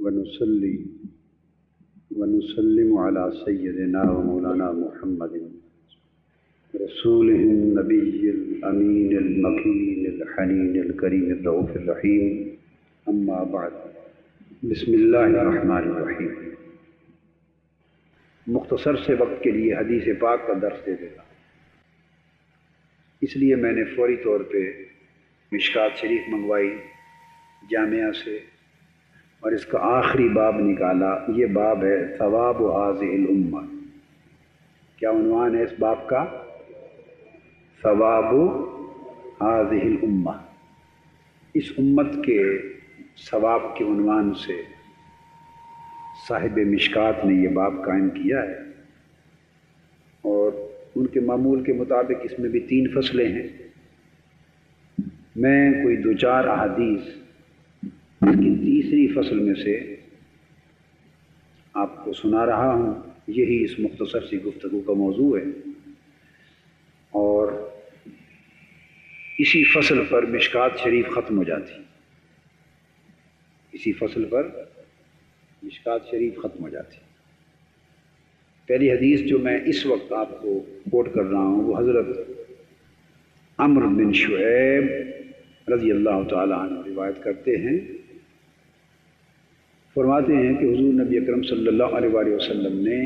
ونصلي ونسلم على سيدنا ومولانا محمد رسوله النبي الأمين المكين الحنين الكريم الرؤوف الرحيم أما بعد بسم اللہ الرحمن الرحیم۔ مختصر سے وقت کے لیے حدیث پاک کا درس دے دیتا ہوں، اس لیے میں نے فوری طور پہ مشکات شریف منگوائی جامعہ سے اور اس کا آخری باب نکالا۔ یہ باب ہے ثواب هذه الامہ۔ کیا عنوان ہے اس باب کا؟ ثواب هذه الامہ۔ اس امت کے ثواب کے عنوان سے صاحب مشکات نے یہ باب قائم کیا ہے، اور ان کے معمول کے مطابق اس میں بھی 3 فصلیں ہیں۔ میں کوئی 2-4 احادیث اس کی تیسری فصل میں سے آپ کو سنا رہا ہوں۔ یہی اس مختصر سی گفتگو کا موضوع ہے، اور اسی فصل پر مشکات شریف ختم ہو جاتی۔ اسی فصل پر مشکات شریف ختم ہو جاتی۔ پہلی حدیث جو میں اس وقت آپ کو کوٹ کر رہا ہوں وہ حضرت عمرو بن شعیب رضی اللہ تعالی عنہ روایت کرتے ہیں۔ فرماتے ہیں کہ حضور نبی اکرم صلی اللہ علیہ وآلہ وسلم نے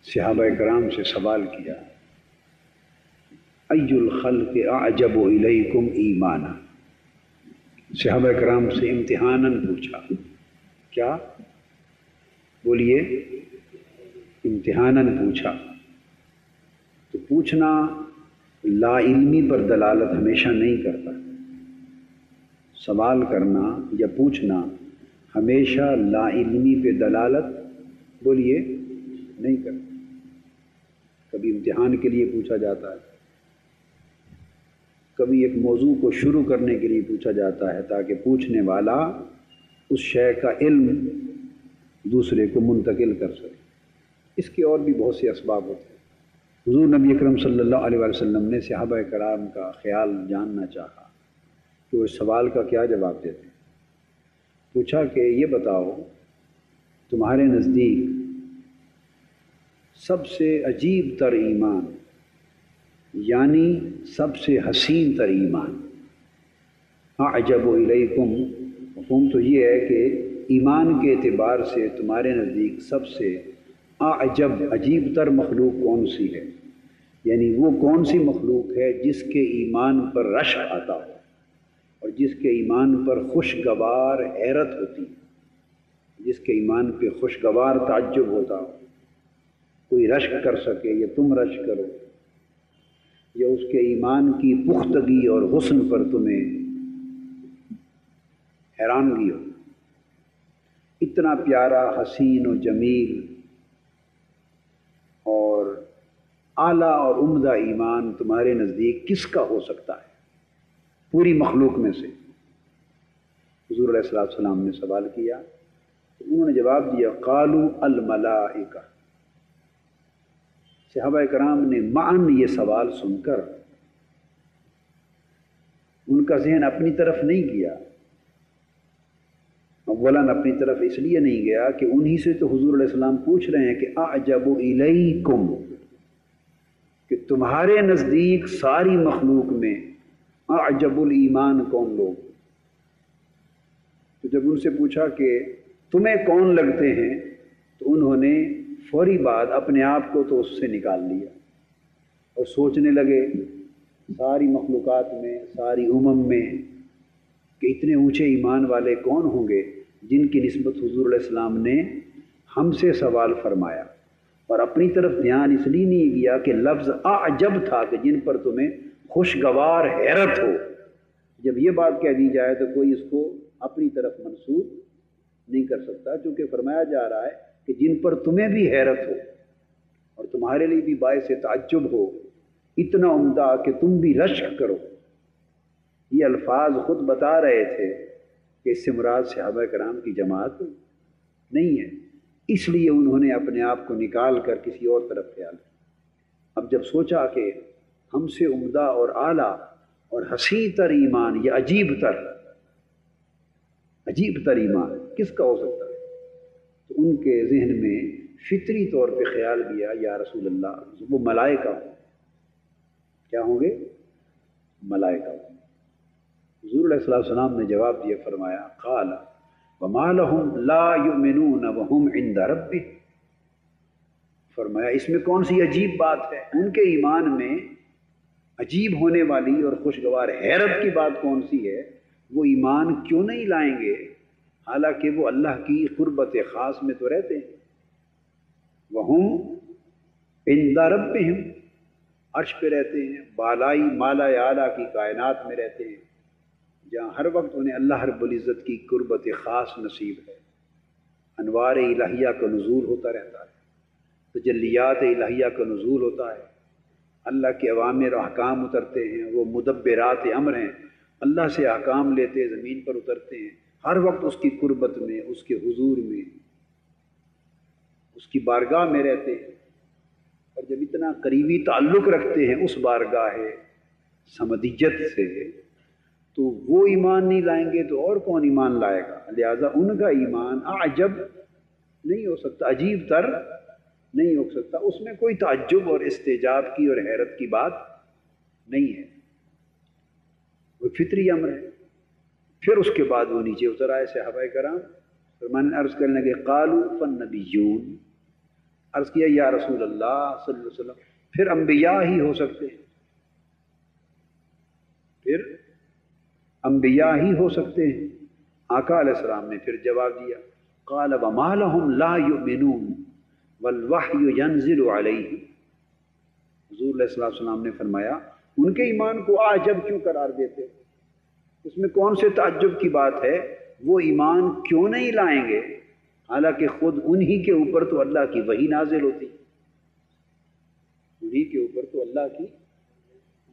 صحابہ کرام سے سوال کیا، ای الخلق اعجب الیکم ایمانا۔ صحابہ کرام سے امتحاناً پوچھا۔ کیا؟ بولیے، امتحاناً پوچھا۔ تو پوچھنا لا علمی پر دلالت ہمیشہ نہیں کرتا۔ سوال کرنا یا پوچھنا ہمیشہ لا علمی پہ دلالت بولیے نہیں کرتا۔ کبھی امتحان کے لیے پوچھا جاتا ہے، کبھی ایک موضوع کو شروع کرنے کے لیے پوچھا جاتا ہے تاکہ پوچھنے والا اس شے کا علم دوسرے کو منتقل کر سکے۔ اس کے اور بھی بہت سے اسباب ہوتے ہیں۔ حضور نبی اکرم صلی اللہ علیہ وسلم نے صحابہ کرام کا خیال جاننا چاہا کہ وہ اس سوال کا کیا جواب دیتے ہیں۔ پوچھا کہ یہ بتاؤ، تمہارے نزدیک سب سے عجیب تر ایمان یعنی سب سے حسین تر ایمان، اعجب الیکم، مفہوم تو یہ ہے کہ ایمان کے اعتبار سے تمہارے نزدیک سب سے اعجب عجیب تر مخلوق کون سی ہے، یعنی وہ کون سی مخلوق ہے جس کے ایمان پر رشک آتا ہو اور جس کے ایمان پر خوشگوار حیرت ہوتی، جس کے ایمان پہ خوشگوار تعجب ہوتا ہو، کوئی رشک کر سکے یا تم رشک کرو، یا اس کے ایمان کی پختگی اور حسن پر تمہیں حیرانگی ہو۔ اتنا پیارا، حسین و جمیل اور اعلیٰ اور عمدہ ایمان تمہارے نزدیک کس کا ہو سکتا ہے پوری مخلوق میں سے؟ حضور علیہ السلام نے سوال کیا تو انہوں نے جواب دیا، قالوا الملائکہ۔ صحابہ کرام نے معاً یہ سوال سن کر ان کا ذہن اپنی طرف نہیں گیا۔ اولاً اپنی طرف اس لیے نہیں گیا کہ انہی سے تو حضور علیہ السلام پوچھ رہے ہیں کہ اعجب الیکم، کہ تمہارے نزدیک ساری مخلوق میں اعجب الایمان کون لوگ؟ تو جب ان سے پوچھا کہ تمہیں کون لگتے ہیں تو انہوں نے فوری بعد اپنے آپ کو تو اس سے نکال لیا اور سوچنے لگے ساری مخلوقات میں، ساری امم میں کہ اتنے اونچے ایمان والے کون ہوں گے جن کی نسبت حضور علیہ السلام نے ہم سے سوال فرمایا، اور اپنی طرف دھیان اس لیے نہیں گیا کہ لفظ اعجب تھا کہ جن پر تمہیں خوشگوار حیرت ہو۔ جب یہ بات کہہ دی جائے تو کوئی اس کو اپنی طرف منسوب نہیں کر سکتا، چونکہ فرمایا جا رہا ہے کہ جن پر تمہیں بھی حیرت ہو اور تمہارے لیے بھی باعث تعجب ہو، اتنا عمدہ کہ تم بھی رشک کرو۔ یہ الفاظ خود بتا رہے تھے کہ اس سے مراد صحابہ کرام کی جماعت نہیں ہے، اس لیے انہوں نے اپنے آپ کو نکال کر کسی اور طرف خیال کیا۔ اب جب سوچا کہ ہم سے عمدہ اور اعلیٰ اور حسین تر ایمان یا عجیب تر عجیب تر ایمان کس کا ہو سکتا ہے؟ تو ان کے ذہن میں فطری طور پہ خیال گیا یا رسول اللہ وہ ملائکہ ہوں. کیا ہوں گے؟ ملائکہ ہوں. حضور علیہ الصلوۃ والسلام نے جواب دیا، فرمایا قال وما لهم لا يؤمنون وهم عند ربهم. فرمایا اس میں کون سی عجیب بات ہے؟ ان کے ایمان میں عجیب ہونے والی اور خوشگوار حیرت کی بات کون سی ہے؟ وہ ایمان کیوں نہیں لائیں گے حالانکہ وہ اللہ کی قربت خاص میں تو رہتے ہیں. وَهُمْ عِنْدَ رَبِّهِمْ، عرش پہ رہتے ہیں، بالائی مالا اعلیٰ کی کائنات میں رہتے ہیں، جہاں ہر وقت انہیں اللہ رب العزت کی قربت خاص نصیب ہے. انوار الہیہ کا نزول ہوتا رہتا ہے، تجلیات الہیہ کا نزول ہوتا ہے، اللہ کے اوامر و احکام اترتے ہیں، وہ مدبرات امر ہیں، اللہ سے احکام لیتے زمین پر اترتے ہیں، ہر وقت اس کی قربت میں، اس کے حضور میں، اس کی بارگاہ میں رہتے ہیں. اور جب اتنا قریبی تعلق رکھتے ہیں اس بارگاہ سمدیت سے تو وہ ایمان نہیں لائیں گے تو اور کون ایمان لائے گا؟ لہذا ان کا ایمان اعجب نہیں ہو سکتا، عجیب تر نہیں ہو سکتا، اس میں کوئی تعجب اور استعجاب کی اور حیرت کی بات نہیں ہے، وہ فطری امر ہے. پھر اس کے بعد وہ نیچے اتر آئے صحابہ کرام، فرمان عرض کرنے لگے قالوا فالنبیون، عرض کیا یا رسول اللہ صلی اللہ علیہ وسلم پھر انبیاء ہی ہو سکتے ہیں، پھر انبیاء ہی ہو سکتے ہیں. آقا علیہ السلام نے پھر جواب دیا قال وما لهم لا يؤمنون والوحی ينزل علیہم. حضور علیہ السلام نے فرمایا ان کے ایمان کو عجب کیوں قرار دیتے؟ اس میں کون سے تعجب کی بات ہے؟ وہ ایمان کیوں نہیں لائیں گے حالانکہ خود انہی کے اوپر تو اللہ کی وحی نازل ہوتی، انہی کے اوپر تو اللہ کی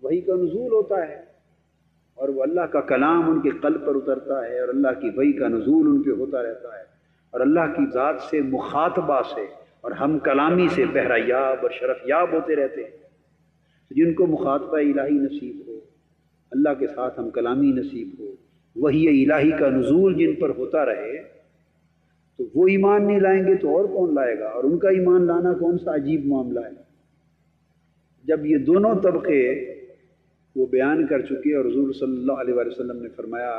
وحی کا نزول ہوتا ہے، اور وہ اللہ کا کلام ان کے قلب پر اترتا ہے، اور اللہ کی وحی کا نزول ان پہ ہوتا رہتا ہے، اور اللہ کی ذات سے مخاطبہ سے اور ہم کلامی سے بہرہ یاب اور شرف یاب ہوتے رہتے ہیں. جن کو مخاطبہ الہی نصیب ہو، اللہ کے ساتھ ہم کلامی نصیب ہو، وحی الہی کا نزول جن پر ہوتا رہے تو وہ ایمان نہیں لائیں گے تو اور کون لائے گا؟ اور ان کا ایمان لانا کون سا عجیب معاملہ ہے؟ جب یہ دونوں طبقے وہ بیان کر چکے اور حضور صلی اللہ علیہ وآلہ وسلم نے فرمایا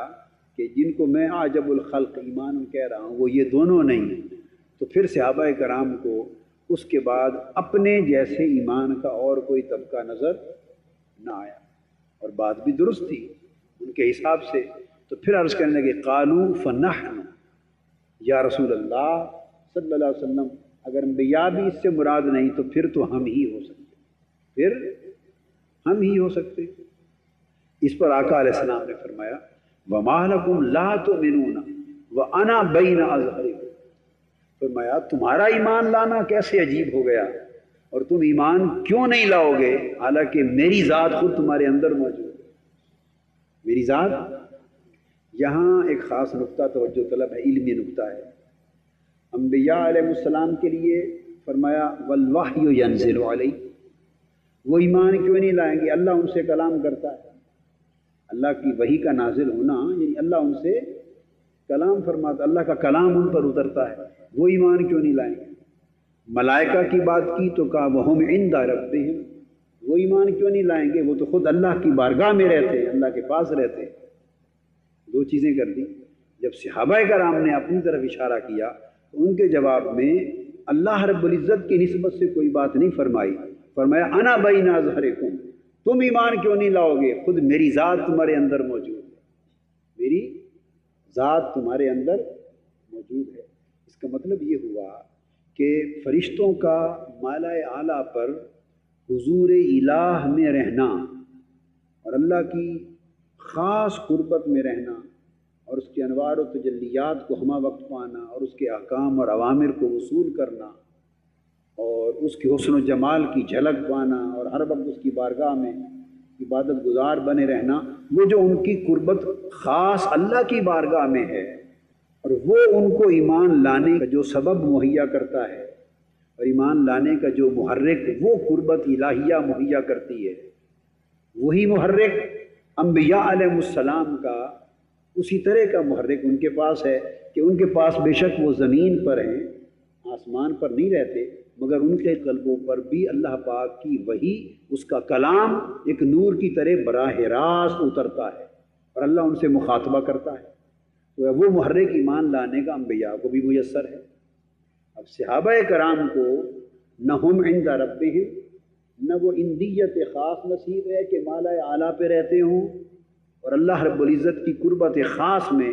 کہ جن کو میں عجب الخلق ایمان کہہ رہا ہوں وہ یہ دونوں نہیں، تو پھر صحابہ کرام کو اس کے بعد اپنے جیسے ایمان کا اور کوئی طبقہ نظر نہ آیا، اور بات بھی درست تھی ان کے حساب سے. تو پھر عرض کرنے لگے قالوا فنحن، یا رسول اللہ صلی اللہ علیہ وسلم اگر انبیاء بھی اس سے مراد نہیں تو پھر تو ہم ہی ہو سکتے، پھر ہم ہی ہو سکتے. اس پر آقا علیہ السلام نے فرمایا وما لکم لا تؤمنون وانا بین اظہرکم، فرمایا تمہارا ایمان لانا کیسے عجیب ہو گیا اور تم ایمان کیوں نہیں لاؤ گے حالانکہ میری ذات خود تمہارے اندر موجود ہے. میری ذات، یہاں ایک خاص نقطہ توجہ طلب ہے، علمی نقطہ ہے. انبیاء علیہ السلام کے لیے فرمایا والوحی ینزل علیہ، وہ ایمان کیوں نہیں لائیں گے؟ اللہ ان سے کلام کرتا ہے، اللہ کی وحی کا نازل ہونا یعنی اللہ ان سے کلام فرماتا، اللہ کا کلام ان پر اترتا ہے، وہ ایمان کیوں نہیں لائیں گے؟ ملائکہ کی بات کی تو کہا وہم عند ربہم، وہ ایمان کیوں نہیں لائیں گے؟ وہ تو خود اللہ کی بارگاہ میں رہتے ہیں، اللہ کے پاس رہتے ہیں. دو چیزیں کر دی. جب صحابہ کرام نے اپنی طرف اشارہ کیا تو ان کے جواب میں اللہ رب العزت کی نسبت سے کوئی بات نہیں فرمائی، فرمایا انا بین اظہرکم، تم ایمان کیوں نہیں لاؤ گے؟ خود میری ذات تمہارے اندر موجود ہے، میری ذات تمہارے اندر موجود ہے. اس کا مطلب یہ ہوا کہ فرشتوں کا مالا اعلیٰ پر حضور الہ میں رہنا اور اللہ کی خاص قربت میں رہنا اور اس کے انوار و تجلیات کو ہمہ وقت پانا اور اس کے احکام اور اوامر کو وصول کرنا اور اس کے حسن و جمال کی جھلک پانا اور ہر وقت اس کی بارگاہ میں عبادت گزار بنے رہنا، وہ جو ان کی قربت خاص اللہ کی بارگاہ میں ہے اور وہ ان کو ایمان لانے کا جو سبب مہیا کرتا ہے اور ایمان لانے کا جو محرک وہ قربت الہیہ مہیا کرتی ہے، وہی محرک انبیاء علیہ السلام کا اسی طرح کا محرک ان کے پاس ہے کہ ان کے پاس بے شک وہ زمین پر ہیں، آسمان پر نہیں رہتے، مگر ان کے قلبوں پر بھی اللہ پاک کی وحی، اس کا کلام ایک نور کی طرح براہ راست اترتا ہے اور اللہ ان سے مخاطبہ کرتا ہے۔ تو وہ محرک ایمان لانے کا انبیاء کو بھی میسر ہے۔ اب صحابہ کرام کو نہ ہم عند ربہم، نہ وہ اندیت خاص نصیب ہے کہ مالا اعلیٰ پہ رہتے ہوں اور اللہ رب العزت کی قربت خاص میں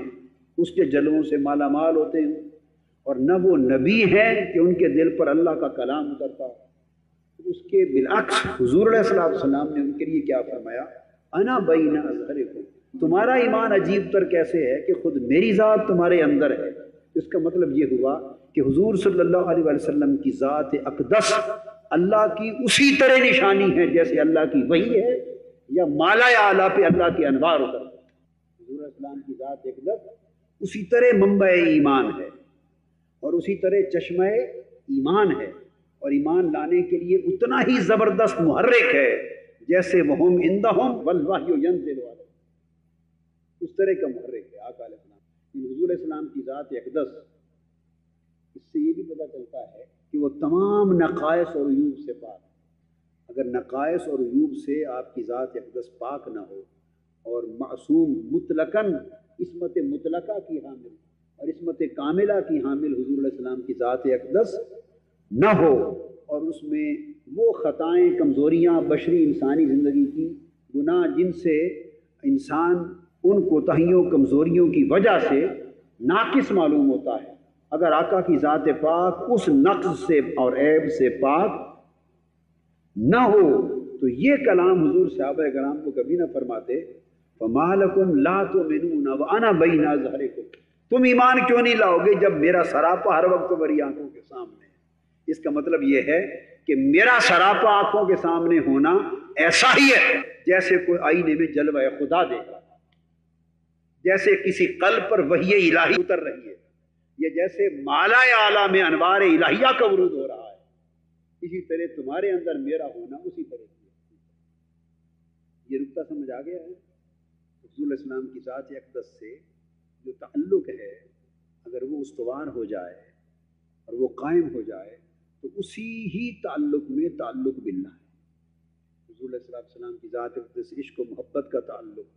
اس کے جلووں سے مالا مال ہوتے ہوں، اور نہ وہ نبی ہیں کہ ان کے دل پر اللہ کا کلام اترتا ہو۔ اس کے بالعکس حضور علیہ الصلوۃ والسلام نے ان کے لیے کیا فرمایا؟ انا بین اظہرکم، تمہارا ایمان عجیب تر کیسے ہے کہ خود میری ذات تمہارے اندر ہے۔ اس کا مطلب یہ ہوا کہ حضور صلی اللہ علیہ وسلم کی ذات اقدس اللہ کی اسی طرح نشانی ہے جیسے اللہ کی وحی ہے یا مالا اعلیٰ پہ اللہ کے انوار اترتے ہیں۔ حضور السلام کی ذات اقدس اسی طرح منبع ایمان ہے اور اسی طرح چشمہ ایمان ہے، اور ایمان لانے کے لیے اتنا ہی زبردست محرک ہے جیسے وہم عندہم والوحی ینزل علیہم، اس طرح کا محرک ہے آقا علیہ السلام۔ حضور علیہ السلام کی ذات اقدس، اس سے یہ بھی پتہ چلتا ہے کہ وہ تمام نقائص اور عیوب سے پاک۔ اگر نقائص اور عیوب سے آپ کی ذات اقدس پاک نہ ہو اور معصوم مطلقاً عصمت مطلقہ کی حامل اور عصمت کاملہ کی حامل حضور علیہ السلام کی ذات اقدس نہ ہو، اور اس میں وہ خطائیں، کمزوریاں، بشری انسانی زندگی کی گناہ جن سے انسان ان کوتاہیوں، کمزوریوں کی وجہ سے ناقص معلوم ہوتا ہے، اگر آقا کی ذات پاک اس نقص سے اور عیب سے پاک نہ ہو تو یہ کلام حضور صحابہ کرام کو کبھی نہ فرماتے فَمَا لَكُمْ لَا تُؤْمِنُونَ وَأَنَا بَيْنَ أَظْهُرِكُمْ، تم ایمان کیوں نہیں لاؤ گے جب میرا سراپا ہر وقت تمہاری آنکھوں کے سامنے ہے۔ اس کا مطلب یہ ہے کہ میرا سراپا آنکھوں کے سامنے ہونا ایسا ہی ہے جیسے کوئی آئینے میں جلوہ خدا دیکھا، جیسے کسی قلب پر وحی الہی اتر رہی ہے، یہ جیسے مالا اعلیٰ میں انوار الہیہ کا ورود ہو رہا ہے، اسی طرح تمہارے اندر میرا ہونا اسی طرح سے۔ یہ نقطہ سمجھ آ گیا ہے؟ حضور علیہ السلام کی ذات اقدس سے جو تعلق ہے اگر وہ استوار ہو جائے اور وہ قائم ہو جائے تو اسی ہی تعلق میں تعلق باللہ ہے۔ حضور علیہ السلام کی ذات اقدس عشق و محبت کا تعلق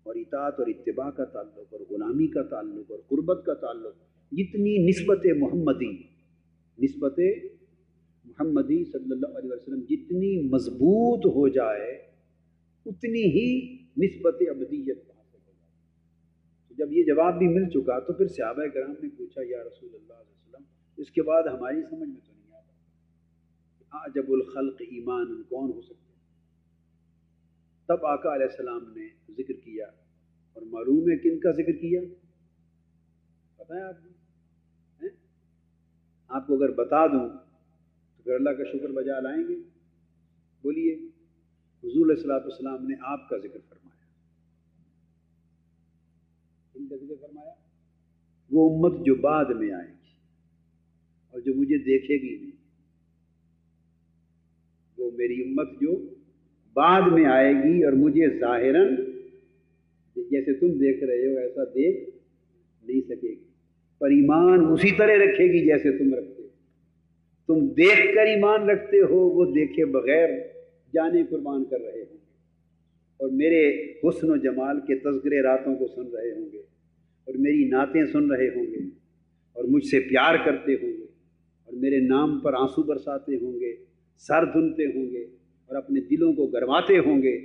اور اطاعت اور اتباع کا تعلق اور غلامی کا تعلق اور قربت کا تعلق، جتنی نسبت محمدی صلی اللہ علیہ وسلم جتنی مضبوط ہو جائے اتنی ہی نسبت ابدیت حاصل ہو جائے۔ جب یہ جواب بھی مل چکا تو پھر صحابہ کرام نے پوچھا یا رسول اللہ علیہ وسلم، اس کے بعد ہماری سمجھ میں تو نہیں آتا اعجب الخلق ایمان کون ہو سکتا ہے؟ تب آقا علیہ السلام نے ذکر کیا، اور معلوم ہے کن کا ذکر کیا؟ پتہ ہے آپ کو؟ آپ کو اگر بتا دوں تو پھر اللہ کا شکر بجا لائیں گے؟ بولیے۔ حضور علیہ الصلوۃ والسلام نے آپ کا ذکر فرمایا۔ کن کا ذکر فرمایا؟ وہ امت جو بعد میں آئے گی اور جو مجھے دیکھے گی نہیں، وہ میری امت جو بعد میں آئے گی اور مجھے ظاہراً جیسے تم دیکھ رہے ہو ایسا دیکھ نہیں سکے گی، پر ایمان اسی طرح رکھے گی جیسے تم رکھتے ہو۔ تم دیکھ کر ایمان رکھتے ہو، وہ دیکھے بغیر جانے قربان کر رہے ہوں گے، اور میرے حسن و جمال کے تذکرے راتوں کو سن رہے ہوں گے، اور میری نعتیں سن رہے ہوں گے، اور مجھ سے پیار کرتے ہوں گے، اور میرے نام پر آنسو برساتے ہوں گے، سر دھنتے ہوں گے، اور اپنے دلوں کو گرماتے ہوں گے،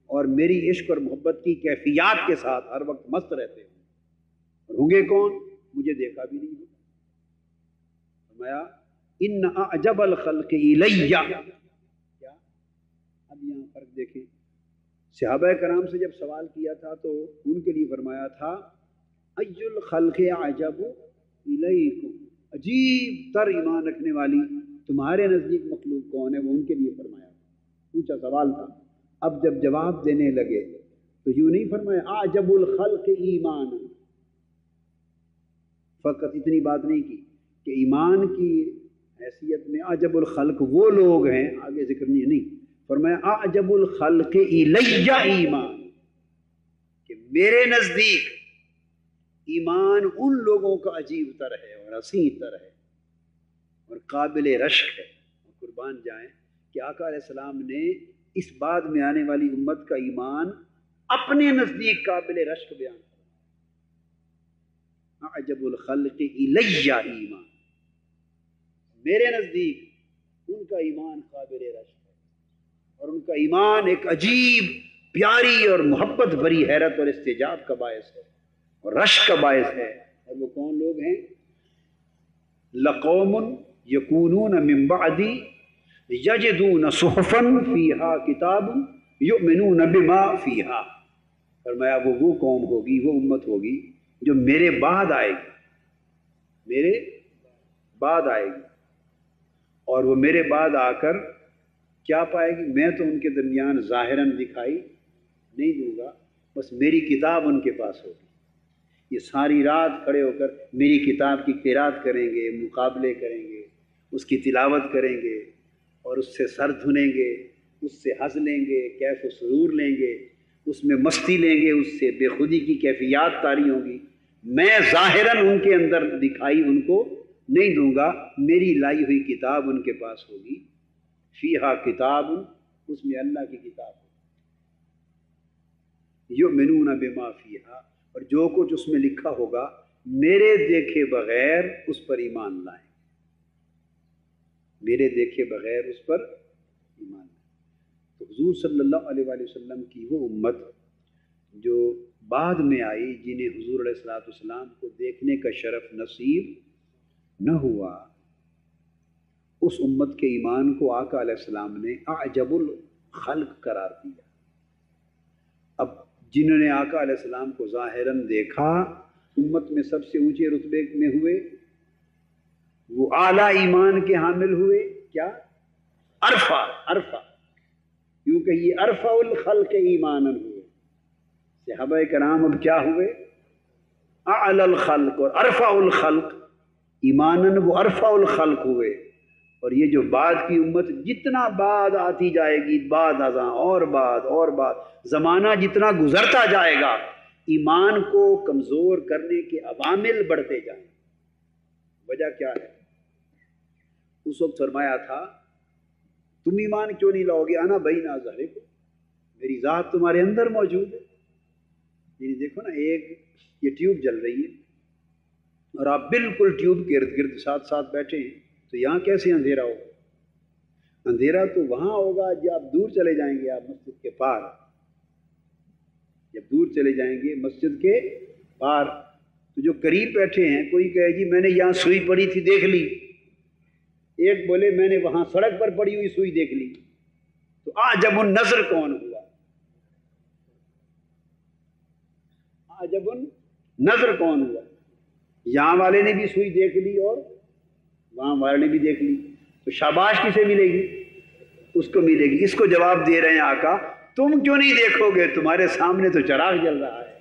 اور میری عشق اور محبت کی کیفیات کے ساتھ ہر وقت مست رہتے ہوں گے، اور ہوں گے کون؟ مجھے دیکھا بھی نہیں ہوگا۔ فرمایا ان اعجب الخلق الیہ، کیا؟ اب یہاں فرق دیکھیں، صحابہ کرام سے جب سوال کیا تھا تو ان کے لیے فرمایا تھا ای الخلق اعجب الیکم، عجیب تر ایمان رکھنے والی تمہارے نزدیک مخلوق کون ہے، وہ ان کے لیے فرمایا تھا، پوچھا سوال تھا۔ اب جب جواب دینے لگے تو یوں نہیں فرمایا اعجب الخلق ایمان، فقط اتنی بات نہیں کی کہ ایمان کی حیثیت میں اعجب الخلق وہ لوگ ہیں، آگے ذکر نہیں فرمایا اعجب الخلق الیہ ایمان، کہ میرے نزدیک ایمان ان لوگوں کا عجیب تر ہے اور حسین تر ہے اور قابل رشک ہے. اور قربان جائیں کہ آقا علیہ السلام نے اس بعد میں آنے والی امت کا ایمان اپنے نزدیک قابل رشک بیان کرا. اعجب الخلق الی ایمان، میرے نزدیک ان کا ایمان قابل رشک ہے اور ان کا ایمان ایک عجیب پیاری اور محبت بھری حیرت اور استجاب کا باعث ہے اور رشک کا باعث ہے. اور وہ کون لوگ ہیں؟ لقوم یکونون من بعدی یجدون صحفا فیہا کتاب یؤمنون بما فیہا. فرمایا وہ قوم ہوگی، وہ امت ہوگی جو میرے بعد آئے گی، میرے بعد آئے گی. اور وہ میرے بعد آ کر کیا پائے گی؟ میں تو ان کے درمیان ظاہراً دکھائی نہیں دوں گا، بس میری کتاب ان کے پاس ہوگی. یہ ساری رات کھڑے ہو کر میری کتاب کی قرات کریں گے، مقابلے کریں گے، اس کی تلاوت کریں گے اور اس سے سر دھنیں گے، اس سے ہنس لیں گے، کیف و سرور لیں گے، اس میں مستی لیں گے، اس سے بے خودی کی کیفیات طاری ہوں گی. میں ظاہراً ان کے اندر دکھائی ان کو نہیں دوں گا، میری لائی ہوئی کتاب ان کے پاس ہوگی. فیہا کتاب، اس میں اللہ کی کتاب ہوگی. یؤمنون بما فیہا، اور جو کچھ اس میں لکھا ہوگا میرے دیکھے بغیر اس پر ایمان لائیں، میرے دیکھے بغیر اس پر ایمان لائیں. تو حضور صلی اللہ علیہ وآلہ وسلم کی وہ امت جو بعد میں آئی، جنہیں حضور علیہ الصلوۃ والسلام کو دیکھنے کا شرف نصیب نہ ہوا، اس امت کے ایمان کو آقا علیہ السلام نے اعجب الخلق قرار دیا. اب جنہوں نے آقا علیہ السلام کو ظاہراً دیکھا امت میں سب سے اونچے رتبے میں ہوئے، وہ اعلیٰ ایمان کے حامل ہوئے. کیا؟ عرفہ کیوں کہ یہ ارفع الخلق ایمانا ہوئے. صحابہ کرام اب کیا ہوئے؟ اعلی الخلق اور ارفع الخلق ایمانا، وہ ارفع الخلق ہوئے. اور یہ جو بعد کی امت جتنا بعد آتی جائے گی، بعد ازاں اور بعد زمانہ جتنا گزرتا جائے گا، ایمان کو کمزور کرنے کے عوامل بڑھتے جائیں. وجہ کیا ہے؟ اس وقت فرمایا تھا تم ایمان کیوں نہیں لاؤ گے؟ انا بین اظہرکم، میری ذات تمہارے اندر موجود ہے. یعنی دیکھو نا، ایک یہ ٹیوب جل رہی ہے اور آپ بالکل ٹیوب کے ارد گرد ساتھ ساتھ بیٹھے ہیں، تو یہاں کیسے اندھیرا ہوگا؟ اندھیرا تو وہاں ہوگا جب آپ دور چلے جائیں گے. آپ مسجد کے پار جب دور چلے جائیں گے مسجد کے پار، تو جو قریب بیٹھے ہیں، کوئی کہے جی میں نے یہاں سوئی پڑی تھی دیکھ لی، ایک بولے میں نے وہاں سڑک پر پڑی ہوئی سوئی دیکھ لی. تو اعجب النظر کون ہوا؟ اعجب النظر کون ہوا؟ یہاں والے نے بھی سوئی دیکھ لی اور وہاں والے نے بھی دیکھ لی، تو شاباش کسے ملے گی؟ اس کو ملے گی. اس کو جواب دے رہے ہیں آقا تم کیوں نہیں دیکھو گے؟ تمہارے سامنے تو چراغ جل رہا ہے،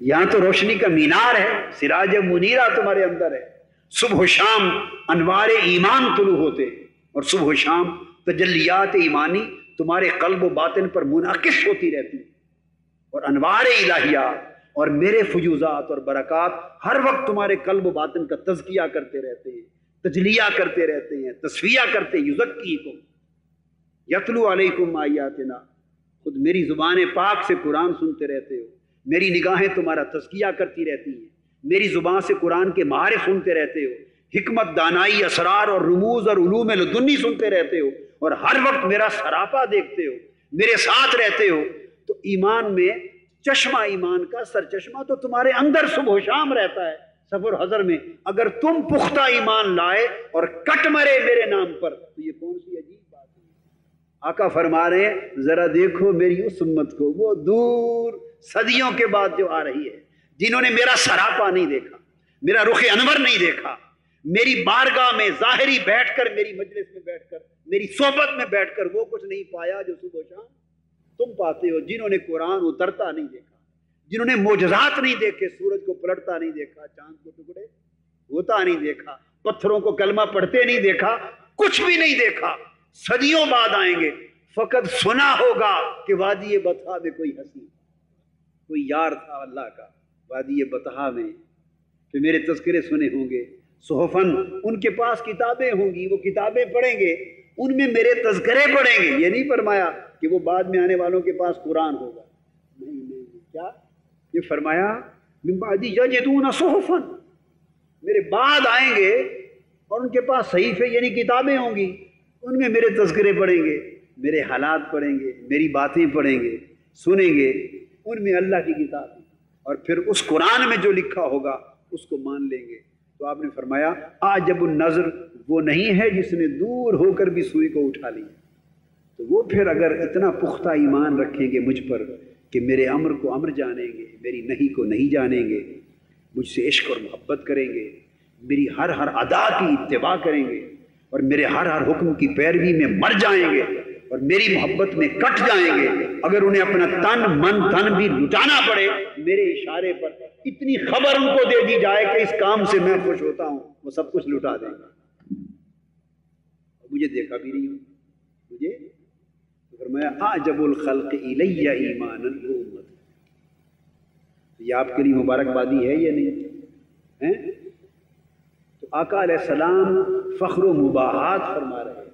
یہاں تو روشنی کا مینار ہے، سراج منیرہ تمہارے اندر ہے. صبح و شام انوار ایمان طلوع ہوتے اور صبح و شام تجلیات ایمانی تمہارے قلب و باطن پر منعکس ہوتی رہتی، اور انوار الہیات اور میرے فیوزات اور برکات ہر وقت تمہارے قلب و باطن کا تزکیہ کرتے رہتے ہیں، تجلیہ کرتے رہتے ہیں، تصفیہ کرتے. یزکیکم یتلو علیکم آیاتنا، خود میری زبان پاک سے قرآن سنتے رہتے ہو، میری نگاہیں تمہارا تزکیہ کرتی رہتی ہیں، میری زبان سے قرآن کے معارف سنتے رہتے ہو، حکمت، دانائی، اسرار اور رموز اور علوم لدنی سنتے رہتے ہو، اور ہر وقت میرا سراپا دیکھتے ہو، میرے ساتھ رہتے ہو. تو ایمان میں چشمہ، ایمان کا سرچشمہ تو تمہارے اندر صبح و شام رہتا ہے سفر حضر میں. اگر تم پختہ ایمان لائے اور کٹ مرے میرے نام پر، تو یہ کون سی عجیب بات ہے؟ آقا فرما رہے ہیں ذرا دیکھو میری اس امت کو، وہ دور صدیوں کے بعد جو آ رہی ہے، جنہوں نے میرا سراپا نہیں دیکھا، میرا رخ انور نہیں دیکھا، میری بارگاہ میں ظاہری بیٹھ کر، میری مجلس میں بیٹھ کر، میری صحبت میں بیٹھ کر وہ کچھ نہیں پایا جو صبح و شام تم پاتے ہو. جنہوں نے قرآن اترتا نہیں دیکھا، جنہوں نے معجزات نہیں دیکھے، سورج کو پلٹتا نہیں دیکھا، چاند کو ٹکڑے ہوتا نہیں دیکھا، پتھروں کو کلمہ پڑھتے نہیں دیکھا، کچھ بھی نہیں دیکھا، صدیوں بعد آئیں گے. فقط سنا ہوگا کہ وادی بطحا میں کوئی ہنسی، کوئی یار تھا اللہ کا، وادی بطحا میں کہ میرے تذکرے سنے ہوں گے، صحفن ان کے پاس کتابیں ہوں گی، وہ کتابیں پڑھیں گے، ان میں میرے تذکرے پڑھیں گے۔ یہ نہیں فرمایا کہ وہ بعد میں آنے والوں کے پاس قرآن ہوگا، نہیں، کیا یہ فرمایا من بعد یجدون صحفن، میرے بعد آئیں گے اور ان کے پاس صحیفے یعنی کتابیں ہوں گی، ان میں میرے تذکرے پڑھیں گے، میرے حالات پڑھیں گے، میری باتیں پڑھیں گے، سنیں گے، ان میں اللہ کی کتاب ہے، اور پھر اس قرآن میں جو لکھا ہوگا اس کو مان لیں گے۔ تو آپ نے فرمایا عجب النظر وہ نہیں ہے جس نے دور ہو کر بھی سوئی کو اٹھا لیا۔ تو وہ پھر اگر اتنا پختہ ایمان رکھیں گے مجھ پر کہ میرے امر کو امر جانیں گے، میری نہیں کو نہیں جانیں گے، مجھ سے عشق اور محبت کریں گے، میری ہر ادا کی اتباع کریں گے، اور میرے ہر حکم کی پیروی میں مر جائیں گے، اور میری محبت میں کٹ جائیں گے، اگر انہیں اپنا تن من دھن بھی لٹانا پڑے میرے اشارے پر، اتنی خبر ان کو دے دی جائے کہ اس کام سے میں خوش ہوتا ہوں، وہ سب کچھ لٹا دیں گے۔ مجھے دیکھا بھی نہیں ہو، مجھے فرمایا اعجب الخلق الی ایمانا امت، یہ آپ کے لیے مبارکبادی ہے یا نہیں ہے؟ تو آقا علیہ السلام فخر و مباحات فرما رہے ہیں،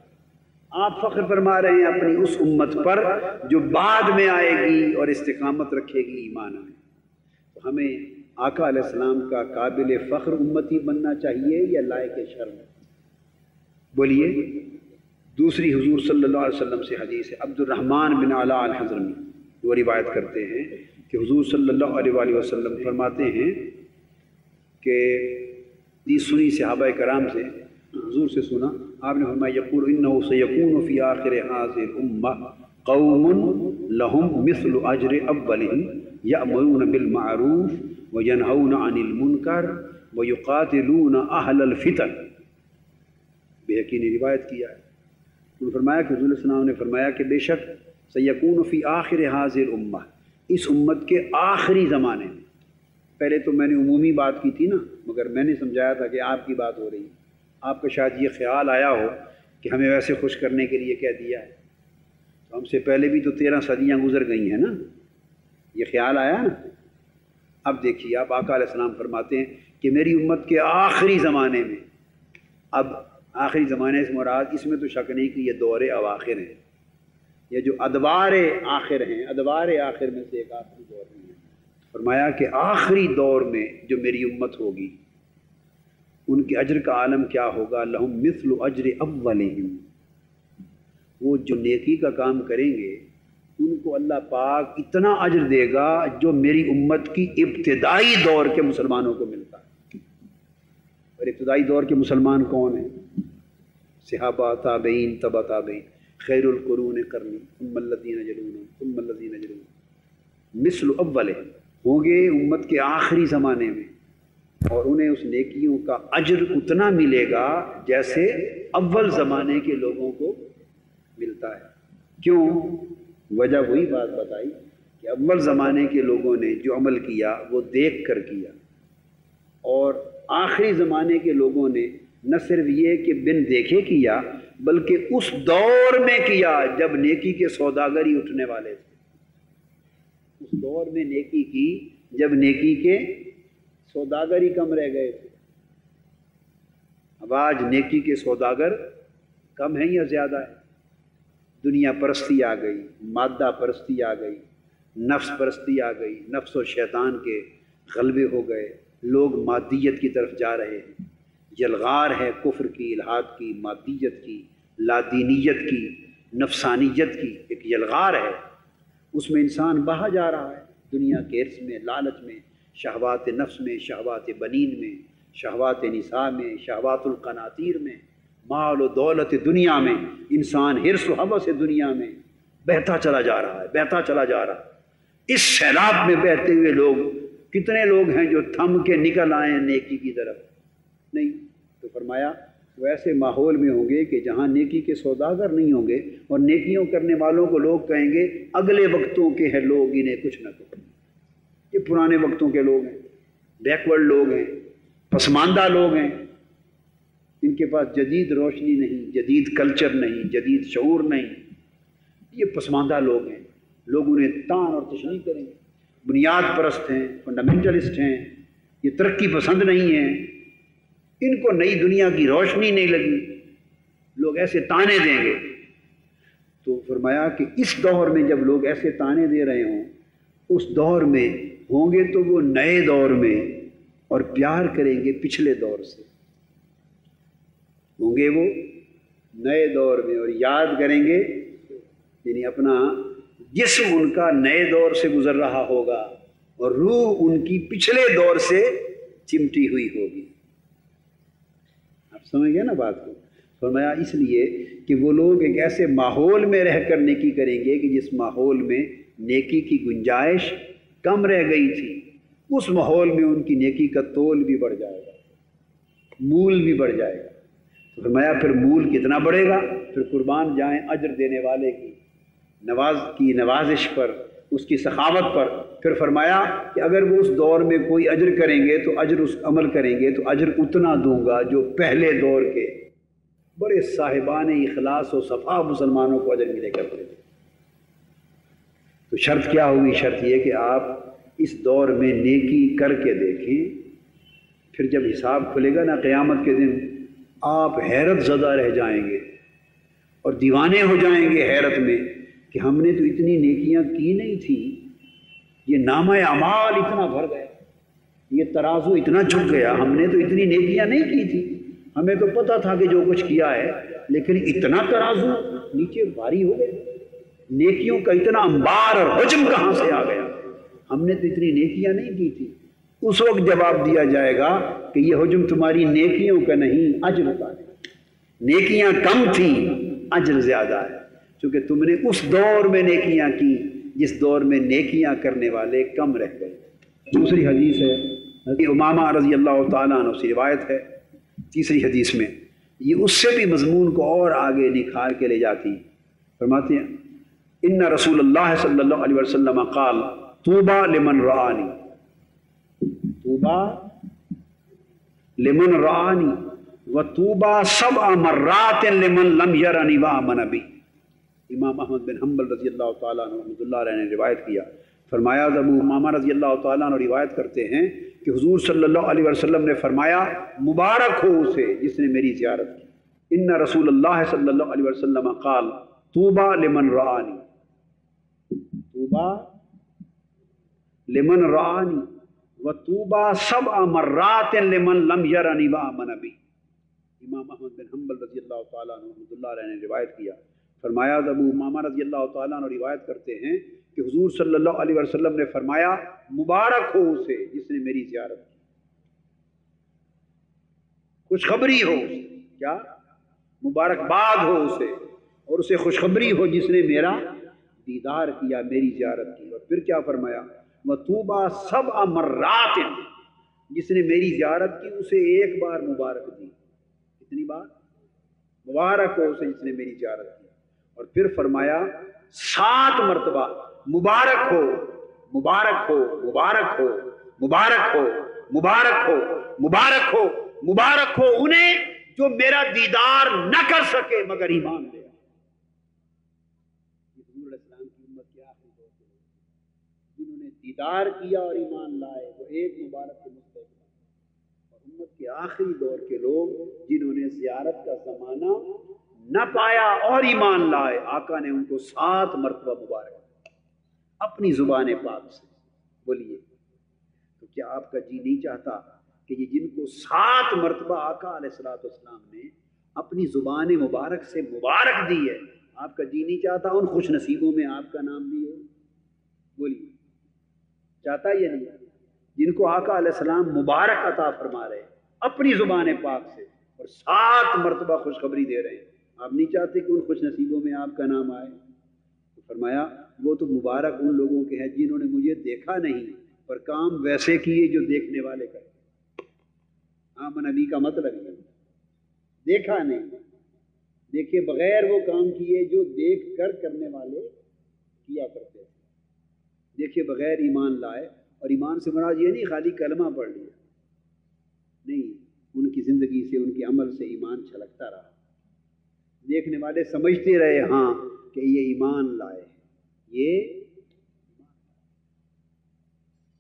آپ فخر فرما رہے ہیں اپنی اس امت پر جو بعد میں آئے گی اور استقامت رکھے گی ایمان میں۔ تو ہمیں آقا علیہ السلام کا قابل فخر امتی بننا چاہیے یا لائق شرم؟ بولیے۔ دوسری حضور صلی اللہ علیہ وسلم سے حدیث ہے، عبد الرحمن بن علاء الحضرمی وہ روایت کرتے ہیں کہ حضور صلی اللہ علیہ وآلہ وسلم فرماتے ہیں کہ حدیث سنی صحابہ کرام سے، حضور سے سنا، آپ نے فرمایا یقول انہ سیکون فی آخر هذه الامہ قوم لهم مثل اجر اولہم یأمرون بالمعروف وینہون عن المنکر ویقاتلون اہل الفتن۔ بہقی نے روایت کیا ہے، انہوں نے فرمایا کہ حضور صلی اللہ علیہ وسلم نے فرمایا کہ بے شک سیکون فی آخر هذه الامہ، اس امت کے آخری زمانے میں، پہلے تو میں نے عمومی بات کی تھی نا، مگر میں نے سمجھایا تھا کہ آپ کی بات ہو رہی ہے، آپ کا شاید یہ خیال آیا ہو کہ ہمیں ویسے خوش کرنے کے لیے کہہ دیا ہے، تو ہم سے پہلے بھی تو 13 صدیاں گزر گئی ہیں نا، یہ خیال آیا نا۔ اب دیکھیے آپ آقا علیہ السلام فرماتے ہیں کہ میری امت کے آخری زمانے میں، اب آخری زمانے سے مراد اس میں تو شک نہیں کہ یہ دور اواخر ہیں، یہ جو ادوار آخر ہیں، ادوار آخر میں سے ایک آخری دور میں ہے۔ فرمایا کہ آخری دور میں جو میری امت ہوگی ان کے اجر کا عالم کیا ہوگا، لہم مثل اجر اولہم، وہ جو نیکی کا کام کریں گے ان کو اللہ پاک اتنا اجر دے گا جو میری امت کی ابتدائی دور کے مسلمانوں کو ملتا ہے۔ اور ابتدائی دور کے مسلمان کون ہیں؟ صحابہ، تابعین، تبع تابعین، خیر القرون قرنی ثم الذین یلونہم ثم الذین یلونہم، مثل اول ہوں گے امت کے آخری زمانے میں، اور انہیں اس نیکیوں کا اجر اتنا ملے گا جیسے اول زمانے کے لوگوں کو ملتا ہے۔ کیوں؟ وجہ وہی بات بتائی کہ اول زمانے کے لوگوں نے جو عمل کیا وہ دیکھ کر کیا، اور آخری زمانے کے لوگوں نے نہ صرف یہ کہ بن دیکھے کیا بلکہ اس دور میں کیا جب نیکی کے سوداگر ہی اٹھنے والے تھے، اس دور میں نیکی کی جب نیکی کے سوداگر ہی کم رہ گئے تھے۔ اب آج نیکی کے سوداگر کم ہیں یا زیادہ ہے؟ دنیا پرستی آ گئی، مادہ پرستی آ گئی، نفس پرستی آ گئی، نفس و شیطان کے غلبے ہو گئے، لوگ مادیت کی طرف جا رہے ہیں، یلغار ہے کفر کی، الحاد کی، مادیت کی، لادینیت کی، نفسانیت کی ایک یلغار ہے، اس میں انسان بہا جا رہا ہے، دنیا کے حرص میں، لالچ میں، شہوات نفس میں، شہوات بنین میں، شہوات نساء میں، شہوات القناطیر میں، مال و دولت دنیا میں، انسان حرص و ہوس دنیا میں بہتا چلا جا رہا ہے، بہتا چلا جا رہا ہے۔ اس سیلاب میں بہتے ہوئے لوگ کتنے لوگ ہیں جو تھم کے نکل آئے ہیں نیکی کی طرف؟ نہیں۔ تو فرمایا وہ ایسے ماحول میں ہوں گے کہ جہاں نیکی کے سوداگر نہیں ہوں گے، اور نیکیوں کرنے والوں کو لوگ کہیں گے اگلے وقتوں کے ہیں لوگ، انہیں کچھ نہ کچھ، یہ پرانے وقتوں کے لوگ ہیں، بیکورڈ لوگ ہیں، پسماندہ لوگ ہیں، ان کے پاس جدید روشنی نہیں، جدید کلچر نہیں، جدید شعور نہیں، یہ پسماندہ لوگ ہیں، لوگ انہیں تان اور تشنیع کریں گے۔ بنیاد پرست ہیں، فنڈامنٹلسٹ ہیں، یہ ترقی پسند نہیں ہیں، ان کو نئی دنیا کی روشنی نہیں لگی، لوگ ایسے تانے دیں گے۔ تو فرمایا کہ اس دور میں جب لوگ ایسے تانے دے رہے ہوں، اس دور میں ہوں گے تو وہ نئے دور میں، اور پیار کریں گے پچھلے دور سے، ہوں گے وہ نئے دور میں اور یاد کریں گے، یعنی اپنا جسم ان کا نئے دور سے گزر رہا ہوگا اور روح ان کی پچھلے دور سے چمٹی ہوئی ہوگی۔ آپ سمجھ گئے نا بات کو؟ فرمایا اس لیے کہ وہ لوگ ایک ایسے ماحول میں رہ کر نیکی کریں گے کہ جس ماحول میں نیکی کی گنجائش کم رہ گئی تھی، اس ماحول میں ان کی نیکی کا تول بھی بڑھ جائے گا، مول بھی بڑھ جائے گا۔ تو فرمایا پھر مول کتنا بڑھے گا؟ پھر قربان جائیں اجر دینے والے کی نوازش پر، اس کی سخاوت پر۔ پھر فرمایا کہ اگر وہ اس دور میں کوئی اجر کریں گے تو اجر اس عمل کریں گے تو اجر اتنا دوں گا جو پہلے دور کے بڑے صاحبان اخلاص و صفا مسلمانوں کو اجر ملے کرتے تھے۔ تو شرط کیا ہوگی؟ شرط یہ کہ آپ اس دور میں نیکی کر کے دیکھیں، پھر جب حساب کھلے گا نا قیامت کے دن، آپ حیرت زدہ رہ جائیں گے اور دیوانے ہو جائیں گے حیرت میں کہ ہم نے تو اتنی نیکیاں کی نہیں تھی، یہ نامہ اعمال اتنا بھر گیا، یہ ترازو اتنا جھک گیا، ہم نے تو اتنی نیکیاں نہیں کی تھی، ہمیں تو پتہ تھا کہ جو کچھ کیا ہے، لیکن اتنا ترازو نیچے بھاری ہو گیا، نیکیوں کا اتنا انبار اور حجم کہاں سے آ گیا، ہم نے تو اتنی نیکیاں نہیں کی تھی۔ اس وقت جواب دیا جائے گا کہ یہ حجم تمہاری نیکیوں کا نہیں، اجر کا ہے، نیکیاں کم تھیں، اجر زیادہ ہے، چونکہ تم نے اس دور میں نیکیاں کی جس دور میں نیکیاں کرنے والے کم رہ گئے۔ دوسری حدیث ہے حضرت امامہ رضی اللہ تعالیٰ عنہ سے روایت ہے، تیسری حدیث میں یہ اس سے بھی مضمون کو اور آگے نکھار کے لے جاتی۔ فرماتے ہیں ان رسول اللہ صلی اللہ علیہ وسلم قال طوبى لمن رآنی، طوبى لمن رآنی وطوبى 7 مرات لمن لم يرنی وآمن بی۔ امام احمد بن حنبل رضی اللہ تعالیٰ عنہ رحمۃ اللہ علیہ نے روایت کیا، فرمایا ابو امامہ رضی اللہ تعالیٰ عنہ روایت کرتے ہیں کہ حضور صلی اللہ علیہ وسلم نے فرمایا مبارک ہو اسے جس نے میری زیارت کی۔ ان رسول اللہ صلی اللہ علیہ وسلم قال طوبى لمن رآنی، طوبى لمن رآنی وطوبى 7 مرات لمن لم يرنی وآمن بی۔ امام احمد بن حنبل رضی اللہ تعالیٰ عنہ رحمۃ اللہ علیہ نے روایت کیا، فرمایا ابو امامہ رضی اللہ تعالیٰ عنہ روایت کرتے ہیں کہ حضور صلی اللہ علیہ وسلم نے فرمایا مبارک ہو اسے جس نے میری زیارت کی، خوشخبری ہو اسے، کیا مبارکباد ہو اسے، اور اسے خوشخبری ہو جس نے میرا دیدار کیا، میری زیارت کی۔ اور پھر کیا فرمایا وطوبى 7 مرات، جس نے میری زیارت کی اسے ایک بار مبارک دی، کتنی بار؟ مبارک ہو اسے جس نے میری زیارت کی۔ اور پھر فرمایا 7 مرتبہ مبارک ہو، مبارک ہو، مبارک ہو، مبارک ہو، مبارک ہو، مبارک ہو، مبارک ہو انہیں جو میرا دیدار نہ کر سکے مگر ایمان لے۔ حضور علیہ السلام کی امت کے آخری دور کے لوگ جنہوں نے دیدار کیا اور ایمان لائے، وہ ایک مبارک کے مستحق ہیں، اور امت کے آخری دور کے لوگ جنہوں نے زیارت کا زمانہ نہ پایا اور ایمان لائے، آقا نے ان کو 7 مرتبہ مبارک اپنی زبان پاک سے۔ بولیے تو کیا آپ کا جی نہیں چاہتا کہ یہ جن کو 7 مرتبہ آقا علیہ السلام نے اپنی زبان مبارک سے مبارک دی ہے، آپ کا جی نہیں چاہتا ان خوش نصیبوں میں آپ کا نام بھی ہو؟ بولیے چاہتا یہ نہیں؟ جن کو آقا علیہ السلام مبارک عطا فرما رہے اپنی زبان پاک سے اور 7 مرتبہ خوشخبری دے رہے ہیں، آپ نہیں چاہتے کہ ان خوش نصیبوں میں آپ کا نام آئے؟ تو فرمایا وہ تو مبارک ان لوگوں کے ہیں جنہوں نے مجھے دیکھا نہیں پر کام ویسے کیے جو دیکھنے والے کرتے۔ آمن نبی کا مطلب ہے دیکھا نہیں، دیکھے بغیر وہ کام کیے جو دیکھ کر کرنے والے کیا کرتے تھے، دیکھے بغیر ایمان لائے۔ اور ایمان سے مراد یہ نہیں خالی کلمہ پڑھ لیا، نہیں، ان کی زندگی سے ان کے عمل سے ایمان چھلکتا رہا، دیکھنے والے سمجھتے رہے ہاں کہ یہ ایمان لائے، یہ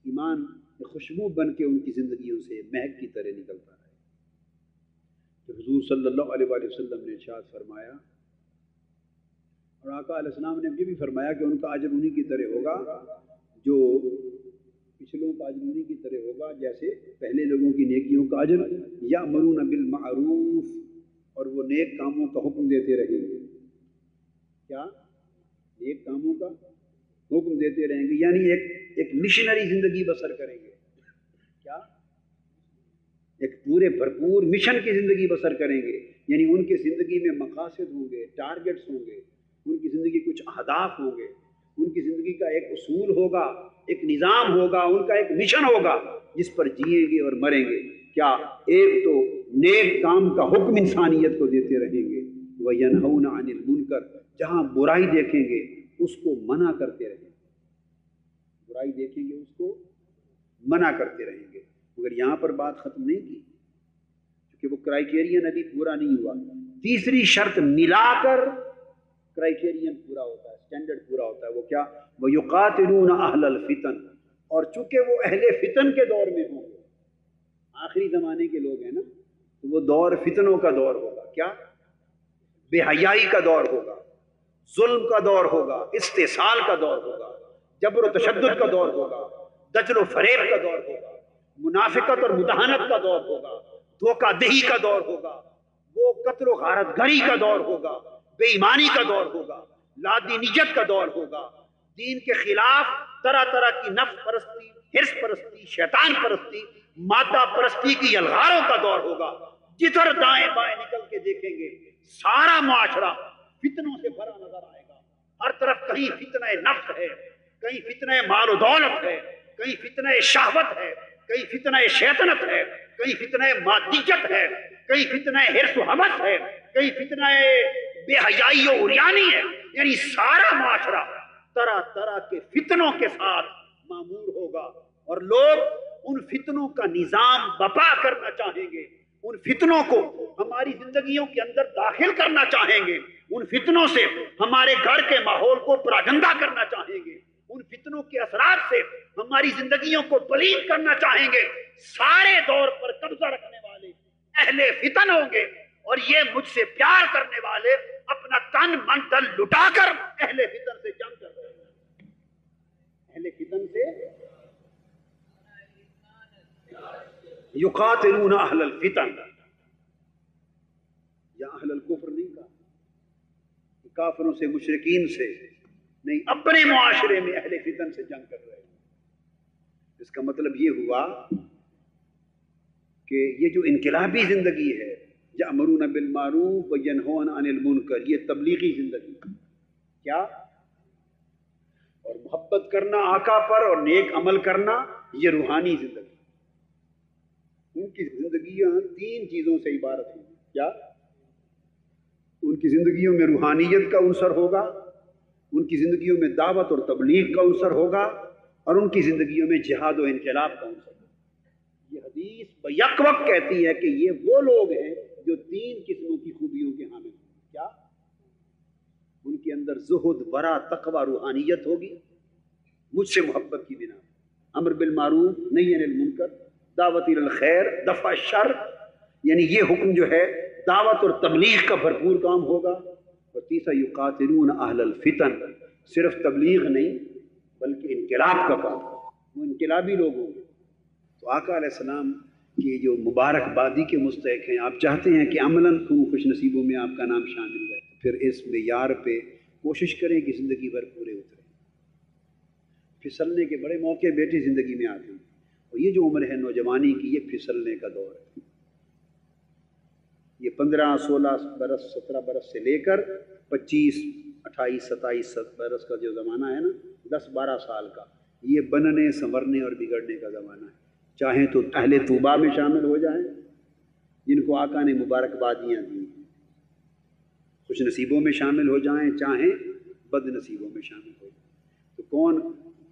ایمان خوشبو بن کے ان کی زندگیوں سے مہک کی طرح نکلتا ہے. تو حضور صلی اللہ علیہ وآلہ وسلم نے ارشاد فرمایا، اور آقا علیہ السلام نے یہ بھی فرمایا کہ ان کا اجر انہی کی طرح ہوگا جو پچھلوں کا اجر انہی کی طرح ہوگا جیسے پہلے لوگوں کی نیکیوں کا اجر. یأمرون بالمعروف، اور وہ نیک کاموں کا حکم دیتے رہیں گے. کیا؟ نیک کاموں کا حکم دیتے رہیں گے، یعنی ایک مشنری زندگی بسر کریں گے. کیا؟ ایک پورے بھرپور مشن کی زندگی بسر کریں گے، یعنی ان کی زندگی میں مقاصد ہوں گے، ٹارگٹس ہوں گے، ان کی زندگی کچھ اہداف ہوں گے، ان کی زندگی کا ایک اصول ہوگا، ایک نظام ہوگا، ان کا ایک مشن ہوگا جس پر جئیں گے اور مریں گے. کیا؟ ایک تو نیک کام کا حکم انسانیت کو دیتے رہیں گے، وَيَنْهَوْنَ عَنِ الْمُنْكَرِ، جہاں برائی دیکھیں گے اس کو منع کرتے رہیں گے. برائی دیکھیں گے اس کو منع کرتے رہیں گے. مگر یہاں پر بات ختم نہیں کی کیونکہ وہ کرائیٹیرین ابھی پورا نہیں ہوا. تیسری شرط ملا کر کرائیٹیرین پورا ہوتا ہے، اسٹینڈرڈ پورا ہوتا ہے. وہ کیا؟ وَيُقَاتِلُونَ أَهْلَ الْفِتَنِ، اور چونکہ وہ اہل فتن کے دور میں ہوں گے، آخری زمانے کے لوگ ہیں نا، تو وہ دور فتنوں کا دور ہوگا. کیا؟ بے حیائی کا دور ہوگا، ظلم کا دور ہوگا، استحصال کا دور ہوگا، جبر و تشدد کا دور ہوگا، دجل و فریب کا دور ہوگا، منافقت اور مداہنت کا دور ہوگا، دھوکہ دہی کا دور ہوگا، وہ قتل و غارت گری کا دور ہوگا، بے ایمانی کا دور ہوگا، لادینیت کا دور ہوگا، دین کے خلاف طرح طرح کی نفس پرستی، حرص پرستی، شیطان پرستی، مادہ پرستی کی یلغاروں کا دور ہوگا. جدھر دائیں بائیں نکل کے دیکھیں گے سارا معاشرہ فتنوں سے بھرا نظر آئے گا. ہر طرف کہیں فتنہ نفس ہے، کہیں فتنہ مال و دولت ہے، کہیں فتنہ شہوت ہے، کہیں فتنہ شیطنت ہے، کہیں فتنہ مادیت ہے، کہیں فتنہ حرص و حوث ہے، کہیں فتنہ بے حیائی و عریانی ہے. یعنی سارا معاشرہ طرح طرح کے فتنوں کے ساتھ معمور ہوگا، اور لوگ ان فتنوں کا نظام بپا کرنا چاہیں گے، ان فتنوں کو ہماری زندگیوں کے اندر داخل کرنا چاہیں گے، ان فتنوں سے ہمارے گھر کے ماحول کو پراگندہ کرنا چاہیں گے، ان فتنوں کے اثرات سے ہماری زندگیوں کو پلید کرنا چاہیں گے. سارے دور پر قبضہ رکھنے والے اہل فتن ہوں گے، اور یہ مجھ سے پیار کرنے والے اپنا تن من دل لٹا کر اہل فتن سے جنگ کر رہے ہیں. اہل فتن سے یقاتلون اہل الفتن، یا اہل الکفر نہیں کہا، کافروں سے مشرکین سے نہیں، اپنے معاشرے میں اہل فتن سے جنگ کر رہے ہیں. اس کا مطلب یہ ہوا کہ یہ جو انقلابی زندگی ہے، یأمرون بالمعروف وینہون عن المنکر، یہ تبلیغی زندگی. کیا؟ اور محبت کرنا آقا پر اور نیک عمل کرنا، یہ روحانی زندگی. ان کی زندگیاں تین چیزوں سے عبارت ہیں. کیا؟ ان کی زندگیوں میں روحانیت کا عنصر ہوگا، ان کی زندگیوں میں دعوت اور تبلیغ کا عنصر ہوگا، اور ان کی زندگیوں میں جہاد و انقلاب کا عنصر ہوگا. یہ حدیث بیک وقت کہتی ہے کہ یہ وہ لوگ ہیں جو تین قسموں کی خوبیوں کے حامل ہیں. کیا؟ ان کے اندر زہد، ورع، تقوی، روحانیت ہوگی، مجھ سے محبت کی بنا، امر بالمعروف نہی عن المنکر، دعوت الی الخیر، دفع شر، یعنی یہ حکم جو ہے دعوت اور تبلیغ کا بھرپور کام ہوگا. اور تیسرا یقاتلون اہل الفتن، صرف تبلیغ نہیں بلکہ انقلاب کا کام، وہ انقلابی لوگ ہوں گے. تو آقا علیہ السلام کی جو مبارک بادی کے مستحق ہیں، آپ چاہتے ہیں کہ عملاً خوش نصیبوں میں آپ کا نام شامل ہے، پھر اس معیار پہ کوشش کریں کہ زندگی بھر پورے اتریں. پھسلنے کے بڑے موقع بیٹی زندگی میں آتے ہیں، اور یہ جو عمر ہے نوجوانی کی، یہ پھسلنے کا دور ہے. یہ 15 16 برس 17 برس سے لے کر 25 28 27 برس کا جو زمانہ ہے نا، 10 12 سال کا، یہ بننے سنورنے اور بگڑنے کا زمانہ ہے. چاہیں تو اہل طوبہ میں شامل ہو جائیں جن کو آقا نے مبارکبادیاں دی، خوش نصیبوں میں شامل ہو جائیں، چاہیں بد نصیبوں میں شامل ہو جائیں. تو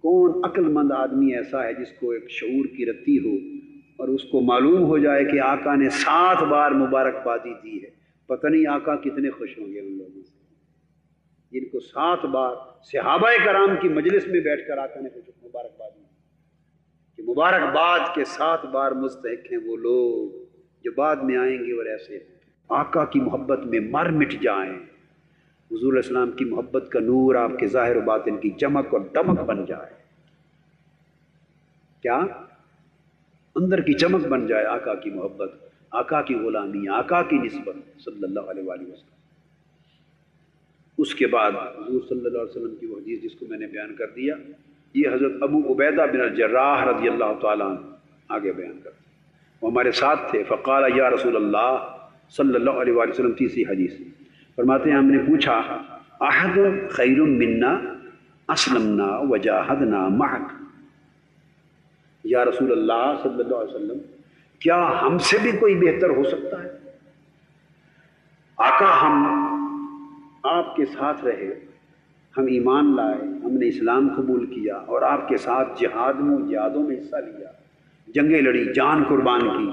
کون عقل مند آدمی ایسا ہے جس کو ایک شعور کی رتی ہو اور اس کو معلوم ہو جائے کہ آقا نے 7 بار مبارکبادی دی ہے؟ پتہ نہیں آقا کتنے خوش ہوں گے ان لوگوں سے جن کو 7 بار صحابہ کرام کی مجلس میں بیٹھ کر آقا نے کچھ مبارکبادی دی. کہ مبارکباد کے 7 بار مستحق ہیں وہ لوگ جو بعد میں آئیں گے اور ایسے آقا کی محبت میں مر مٹ جائیں، حضور علیہ السلام کی محبت کا نور آپ کے ظاہر و باطن کی چمک اور دمک بن جائے، کیا اندر کی چمک بن جائے، آقا کی محبت، آقا کی غلامی، آقا کی نسبت صلی اللہ علیہ وآلہ وسلم۔ اس کے بعد حضور صلی اللہ علیہ وسلم کی وہ حدیث جس کو میں نے بیان کر دیا، یہ حضرت ابو عبیدہ بن الجراح رضی اللہ تعالیٰ عنہ آگے بیان کرتے ہیں، وہ ہمارے ساتھ تھے۔ فقال یا رسول اللہ صلی اللہ علیہ وآلہ وسلم، تیسری حدیث فرماتے ہیں ہم نے پوچھا احد خیر منا اسلمنا وجاہدنا معک، یا رسول اللہ صلی اللہ علیہ وسلم کیا ہم سے بھی کوئی بہتر ہو سکتا ہے؟ آقا ہم آپ کے ساتھ رہے، ہم ایمان لائے، ہم نے اسلام قبول کیا اور آپ کے ساتھ جہادوں میں حصہ لیا، جنگیں لڑی، جان قربان کی،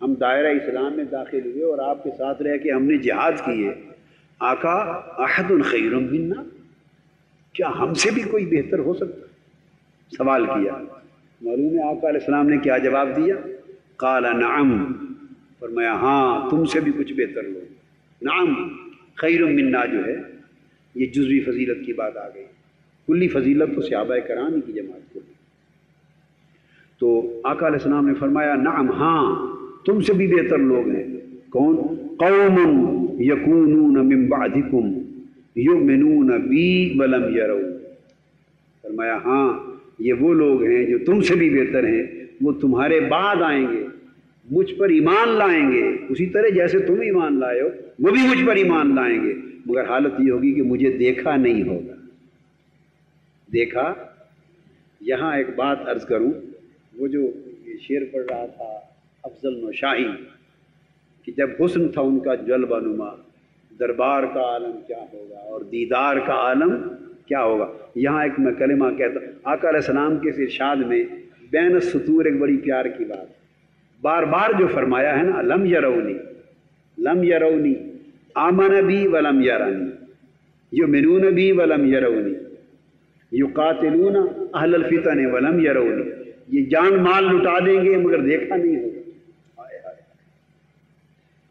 ہم دائرہ اسلام میں داخل ہوئے اور آپ کے ساتھ رہ کے ہم نے جہاد کیے، آقا احد خیر منا، کیا ہم سے بھی کوئی بہتر ہو سکتا ہے؟ سوال کیا۔ معلوم ہے آقا علیہ السلام نے کیا جواب دیا؟ قال نعم، فرمایا ہاں تم سے بھی کچھ بہتر لوگ۔ نعم، خیر منا جو ہے یہ جزوی فضیلت کی بات آ گئی، کلی فضیلت تو صحابہ کرام ہی کی جماعت کو۔ تو آقا علیہ السلام نے فرمایا نعم، ہاں تم سے بھی بہتر لوگ ہیں۔ کون؟ قوم یکونون من بعدکم یؤمنون بی ولم یروا، فرمایا ہاں یہ وہ لوگ ہیں جو تم سے بھی بہتر ہیں، وہ تمہارے بعد آئیں گے، مجھ پر ایمان لائیں گے اسی طرح جیسے تم ایمان لائے ہو، وہ بھی مجھ پر ایمان لائیں گے، مگر حالت یہ ہوگی کہ مجھے دیکھا نہیں ہوگا۔ دیکھا، یہاں ایک بات عرض کروں، وہ جو یہ شعر پڑھ رہا تھا افضل نوشاہی کہ جب حسن تھا ان کا جلوہ نما، دربار کا عالم کیا ہوگا اور دیدار کا عالم کیا ہوگا، یہاں ایک میں کلمہ کہتا ہوں۔ آقا علیہ السلام کے اس ارشاد میں بین السطور ایک بڑی پیار کی بات، بار بار جو فرمایا ہے نا، لم یرونی، لم یرونی، آمن بی ولم یرانی، یؤمنون بی ولم یرونی، یقاتلون اہل الفتن ولم یرونی، یہ جان مال لٹا دیں گے مگر دیکھا نہیں ہوگا،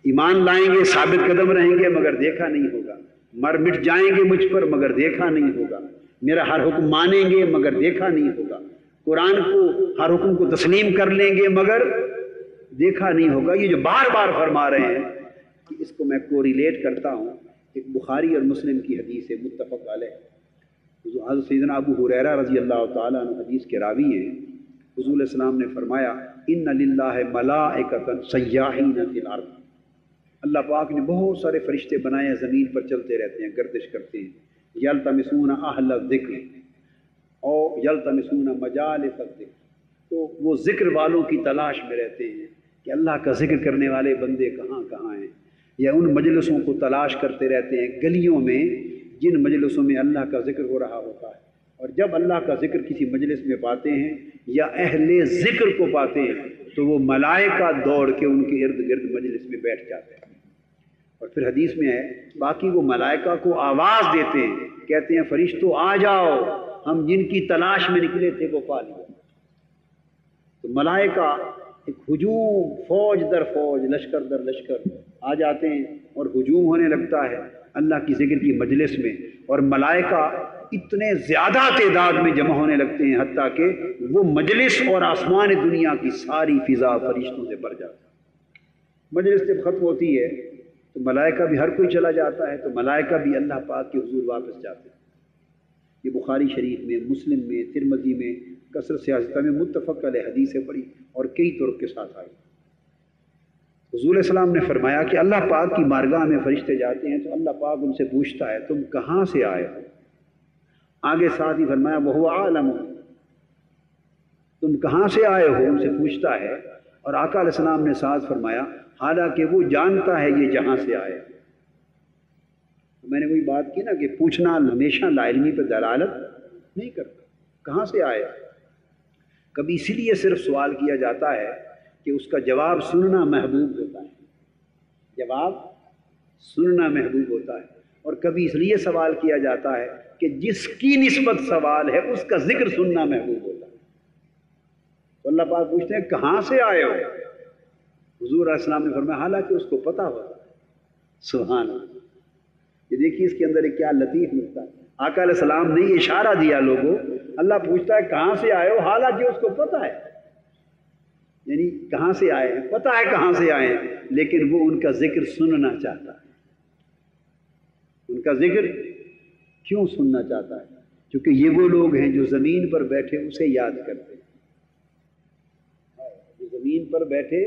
ایمان لائیں گے، ثابت قدم رہیں گے مگر دیکھا نہیں ہوگا، مر مٹ جائیں گے مجھ پر مگر دیکھا نہیں ہوگا، میرا ہر حکم مانیں گے مگر دیکھا نہیں ہوگا، قرآن کو ہر حکم کو تسلیم کر لیں گے مگر دیکھا نہیں ہوگا۔ یہ جو بار بار فرما رہے ہیں کہ اس کو میں کوریلیٹ کرتا ہوں، ایک بخاری اور مسلم کی حدیث ہے متفق علیہ، حضرت سیدنا ابو ہریرہ رضی اللہ تعالیٰ عنہ حدیث کے راوی ہیں، حضور علیہ السلام نے فرمایا ان للہ ملائکۃ سیاحین فی الارض، اللہ پاک نے بہت سارے فرشتے بنائے ہیں، زمین پر چلتے رہتے ہیں، گردش کرتے ہیں، یلتمسون اہل الذکر او یلتمسون مجالس الذکر، تو وہ ذکر والوں کی تلاش میں رہتے ہیں کہ اللہ کا ذکر کرنے والے بندے کہاں کہاں ہیں، یا ان مجلسوں کو تلاش کرتے رہتے ہیں گلیوں میں جن مجلسوں میں اللہ کا ذکر ہو رہا ہوتا ہے، اور جب اللہ کا ذکر کسی مجلس میں پاتے ہیں یا اہل ذکر کو پاتے ہیں تو وہ ملائکہ دوڑ کے ان کے ارد گرد مجلس میں بیٹھ جاتے ہیں، اور پھر حدیث میں ہے باقی وہ ملائکہ کو آواز دیتے ہیں، کہتے ہیں فرشتوں آ جاؤ، ہم جن کی تلاش میں نکلے تھے وہ پا لیا۔ تو ملائکہ ایک ہجوم، فوج در فوج، لشکر در لشکر آ جاتے ہیں اور ہجوم ہونے لگتا ہے اللہ کی ذکر کی مجلس میں، اور ملائکہ اتنے زیادہ تعداد میں جمع ہونے لگتے ہیں حتیٰ کہ وہ مجلس اور آسمان دنیا کی ساری فضا فرشتوں سے بھر جاتا ہے۔ مجلس جب ختم ہوتی ہے تو ملائکہ بھی ہر کوئی چلا جاتا ہے، تو ملائکہ بھی اللہ پاک کے حضور واپس جاتے ہیں۔ یہ بخاری شریف میں، مسلم میں، ترمذی میں، کثرت سیاستہ میں متفق علیہ حدیث ہے پڑھی اور کئی طرق کے ساتھ آئی۔ حضور علیہ السلام نے فرمایا کہ اللہ پاک کی بارگاہ میں فرشتے جاتے ہیں تو اللہ پاک ان سے پوچھتا ہے تم کہاں سے آئے ہو؟ آگے ساتھ ہی فرمایا وہو عالم، تم کہاں سے آئے ہو ان سے پوچھتا ہے، اور آقا علیہ السلام نے ساتھ فرمایا حالانکہ وہ جانتا ہے یہ جہاں سے آئے۔ میں نے وہی بات کی نا کہ پوچھنا ہمیشہ لا علمی پہ دلالت نہیں کرتا، کہاں سے آئے؟ کبھی اسی لیے صرف سوال کیا جاتا ہے کہ اس کا جواب سننا محبوب ہوتا ہے، جواب سننا محبوب ہوتا ہے، اور کبھی اس لیے سوال کیا جاتا ہے کہ جس کی نسبت سوال ہے اس کا ذکر سننا محبوب ہوتا ہے۔ تو اللہ پاک پوچھتے ہیں کہاں سے آئے ہو؟ حضور علیہ السلام نے فرمایا حالانکہ اس کو پتہ ہوتا ہے۔ سبحان اللہ، یہ دیکھیے اس کے اندر ایک کیا لطیف نکتہ ہے۔ آقا علیہ السلام نے یہ اشارہ دیا لوگوں، اللہ پوچھتا ہے کہاں سے آئے ہو، حالانکہ اس کو پتہ ہے، یعنی کہاں سے آئے ہیں، پتہ ہے کہاں سے آئے ہیں، لیکن وہ ان کا ذکر سننا چاہتا ہے۔ ان کا ذکر کیوں سننا چاہتا ہے؟ کیونکہ یہ وہ لوگ ہیں جو زمین پر بیٹھے اسے یاد کرتے ہیں، جو زمین پر بیٹھے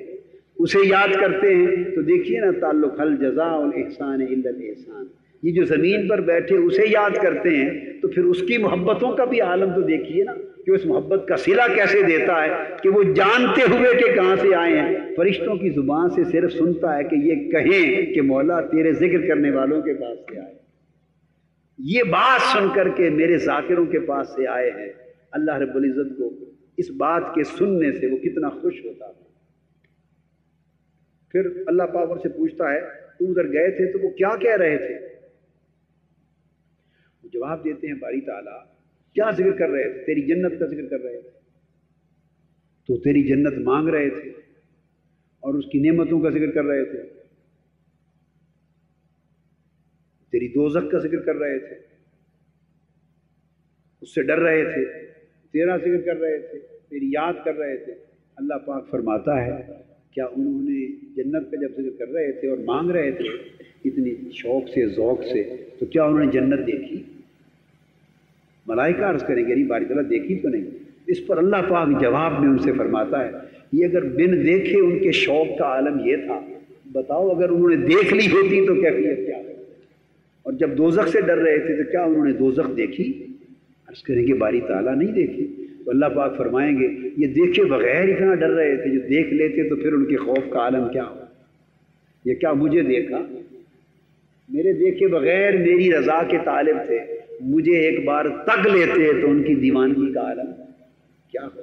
اسے یاد کرتے ہیں۔ تو دیکھیے نا تعلق حل جزاء الاحسان الا الاحسان، یہ جو زمین پر بیٹھے اسے یاد کرتے ہیں، تو پھر اس کی محبتوں کا بھی عالم تو دیکھیے نا کہ اس محبت کا صلہ کیسے دیتا ہے، کہ وہ جانتے ہوئے کہ کہاں سے آئے ہیں، فرشتوں کی زبان سے صرف سنتا ہے کہ یہ کہیں کہ مولا تیرے ذکر کرنے والوں کے پاس سے آئے، یہ بات سن کر کے میرے ذاکروں کے پاس سے آئے ہیں۔ اللہ رب العزت کو اس بات کے سننے سے وہ کتنا خوش ہوتا ہے۔ پھر اللہ پاک ان سے پوچھتا ہے تم ادھر گئے تھے تو وہ کیا کہہ رہے تھے؟ وہ جواب دیتے ہیں باری تعالیٰ کیا ذکر کر رہے تھے؟ تیری جنت کا ذکر کر رہے تھے، تو تیری جنت مانگ رہے تھے اور اس کی نعمتوں کا ذکر کر رہے تھے، تیری دوزخ کا ذکر کر رہے تھے، اس سے ڈر رہے تھے، تیرا ذکر کر رہے تھے، تیری یاد کر رہے تھے۔ اللہ پاک فرماتا ہے کیا انہوں نے جنت کا جب ذکر کر رہے تھے اور مانگ رہے تھے اتنی شوق سے ذوق سے، تو کیا انہوں نے جنت دیکھی؟ ملائکہ عرض کریں گے نہیں باری تعالیٰ دیکھی تو نہیں۔ اس پر اللہ پاک جواب میں ان سے فرماتا ہے یہ اگر بن دیکھے ان کے شوق کا عالم یہ تھا، بتاؤ اگر انہوں نے دیکھ لی ہوتی تو کیفیت کیا ہے؟ اور جب دوزخ سے ڈر رہے تھے تو کیا انہوں نے دوزخ دیکھی؟ عرض کریں گے باری تعالیٰ نہیں دیکھی۔ تو اللہ پاک فرمائیں گے یہ دیکھے بغیر اتنا ڈر رہے تھے، جو دیکھ لیتے تو پھر ان کے خوف کا عالم کیا ہو؟ یہ کیا مجھے دیکھا؟ میرے دیکھے بغیر میری رضا کے طالب تھے، مجھے ایک بار تک لیتے تو ان کی دیوانگی کا عالم کیا ہو؟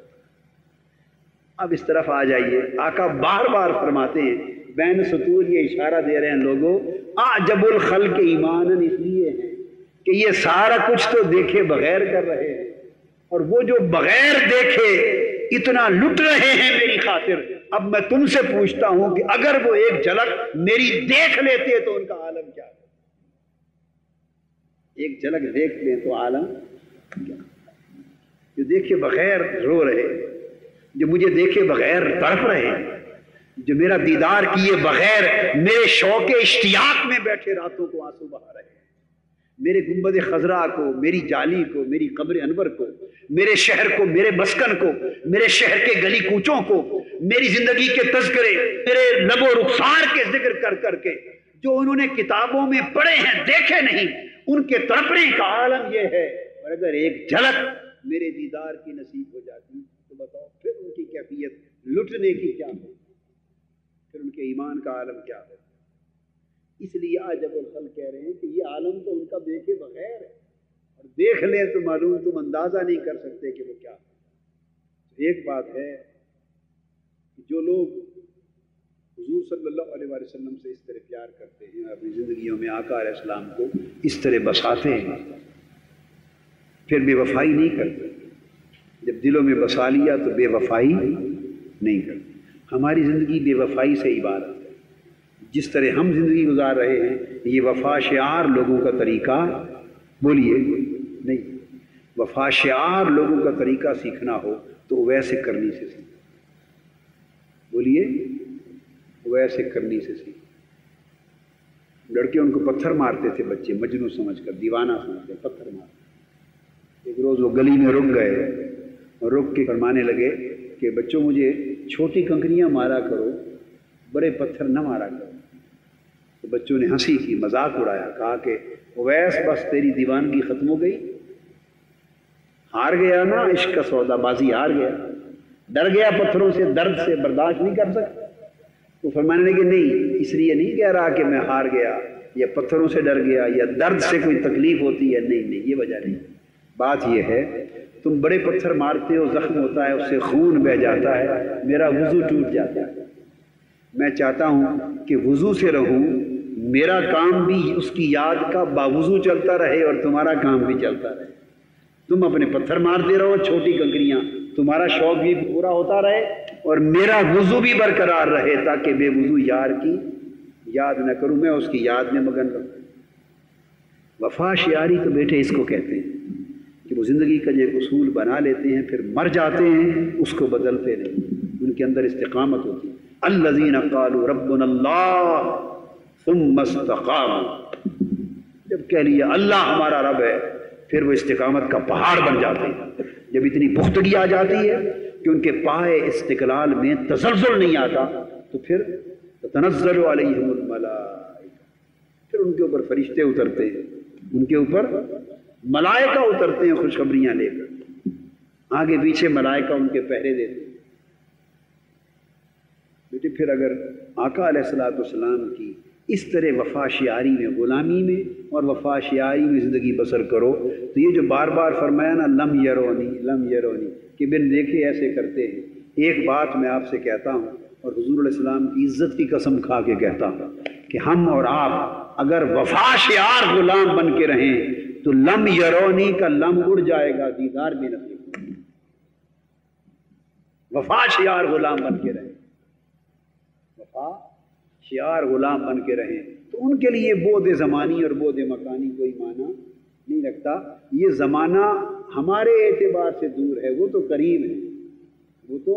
اب اس طرف آ جائیے، آقا بار بار فرماتے ہیں بین سطور یہ اشارہ دے رہے ہیں لوگوں اعجب الخلق ایماناً، اس لیے ہے کہ یہ سارا کچھ تو دیکھے بغیر کر رہے ہیں، اور وہ جو بغیر دیکھے اتنا لٹ رہے ہیں میری خاطر۔ اب میں تم سے پوچھتا ہوں کہ اگر وہ ایک جھلک میری دیکھ لیتے تو ان کا عالم کیا ہے؟ ایک جھلک دیکھ لیں تو عالم کیا؟ جو دیکھے بغیر رو رہے، جو مجھے دیکھے بغیر تڑپ رہے، جو میرا دیدار کیے بغیر میرے شوق اشتیاق میں بیٹھے راتوں کو آنسو بہا رہے ہیں، میرے گنبد خضرا کو، میری جالی کو، میری قبر انور کو، میرے شہر کو، میرے مسکن کو، میرے شہر کے گلی کوچوں کو، میری زندگی کے تذکرے، میرے لب و رخسار کے ذکر کر کر کے جو انہوں نے کتابوں میں پڑھے ہیں دیکھے نہیں، ان کے تڑپنے کا عالم یہ ہے۔ اور اگر ایک جھلک میرے دیدار کی نصیب ہو جاتی تو بتاؤ پھر ان کی کیفیت لٹنے کی کیا ہو، پھر ان کے ایمان کا عالم کیا ہو؟ اس لیے عجب الخلق کہہ رہے ہیں کہ یہ عالم تو ان کا دیکھے بغیر ہے، اور دیکھ لیں تو معلوم تم اندازہ نہیں کر سکتے کہ وہ کیا ہے۔ ایک بات ہے کہ جو لوگ حضور صلی اللہ علیہ وآلہ وسلم سے اس طرح پیار کرتے ہیں، اپنی زندگیوں میں آقا علیہ السلام کو اس طرح بساتے ہیں، پھر بے وفائی نہیں کرتے۔ جب دلوں میں بسا لیا تو بے وفائی نہیں کرتے۔ ہماری زندگی بے وفائی سے عبارت ہے۔ جس طرح ہم زندگی گزار رہے ہیں یہ وفا شعار لوگوں کا طریقہ بولیے نہیں۔ وفا شعار لوگوں کا طریقہ سیکھنا ہو تو ویسے کرنی سے سیکھ، بولیے ویسے کرنی سے سیکھ۔ لڑکے ان کو پتھر مارتے تھے، بچے مجنوں سمجھ کر، دیوانہ سمجھ کر پتھر مارتے۔ ایک روز وہ گلی میں رک گئے اور رک کے فرمانے لگے کہ بچوں مجھے چھوٹی کنکریاں مارا کرو، بڑے پتھر نہ مارا کرو۔ تو بچوں نے ہنسی کی، مذاق اڑایا، کہا کہ اویس بس تیری دیوانگی ختم ہو گئی، ہار گیا نا عشق کا سودا بازی، ہار گیا، ڈر گیا پتھروں سے، درد سے برداشت نہیں کر سکتا۔ تو فرمانے لگے نہیں، اس لیے نہیں کہہ رہا کہ میں ہار گیا یا پتھروں سے ڈر گیا یا درد سے کوئی تکلیف ہوتی ہے، نہیں نہیں، یہ وجہ نہیں۔ بات یہ ہے تم بڑے پتھر مارتے ہو، زخم ہوتا ہے، اس سے خون بہہ جاتا ہے، میرا وضو ٹوٹ جاتا ہے۔ میں چاہتا ہوں کہ وضو سے رہوں، میرا کام بھی اس کی یاد کا باوضو چلتا رہے اور تمہارا کام بھی چلتا رہے۔ تم اپنے پتھر مارتے رہو، چھوٹی کنکریاں، تمہارا شوق بھی پورا ہوتا رہے اور میرا وضو بھی برقرار رہے، تاکہ بے وضو یار کی یاد نہ کروں، میں اس کی یاد میں مگن رہوں۔ وفا شیاری تو بیٹے اس کو کہتے ہیں کہ وہ زندگی کا جو اصول بنا لیتے ہیں پھر مر جاتے ہیں، اس کو بدلتے نہیں، ان کے اندر استقامت ہوتی ہے۔ الذین قالوا ربنا اللہ ثم استقاموا، جب کہہ لیا اللہ ہمارا رب ہے پھر وہ استقامت کا پہاڑ بن جاتے ہیں۔ جب اتنی پختگی آ جاتی ہے کہ ان کے پائے استقلال میں تزلزل نہیں آتا تو پھر تنزل علیہم الملائکہ، پھر ان کے اوپر فرشتے اترتے ہیں، ان کے اوپر ملائکہ اترتے ہیں خوشخبریاں لے کر، آگے پیچھے ملائکہ ان کے پہرے دیتے ہیں۔ بیٹے پھر اگر آقا علیہ الصلوۃ والسلام کی اس طرح وفا شیاری میں، غلامی میں اور وفا شیاری میں زندگی بسر کرو تو یہ جو بار بار فرمایا نا لم یرونی لم یرونی کہ بن دیکھے ایسے کرتے ہیں، ایک بات میں آپ سے کہتا ہوں اور حضور علیہ السلام کی عزت کی قسم کھا کے کہتا ہوں کہ ہم اور آپ اگر وفا شیار غلام بن کے رہیں تو لم یرونی کا لم اڑ جائے گا، دیدار بھی نصیب ہوگا۔ وفا شیار غلام بن کے رہیں، وفا شیار غلام بن کے رہیں تو ان کے لیے بعد زمانی اور بعد مکانی کوئی معنی نہیں رکھتا۔ یہ زمانہ ہمارے اعتبار سے دور ہے، وہ تو قریب ہے، وہ تو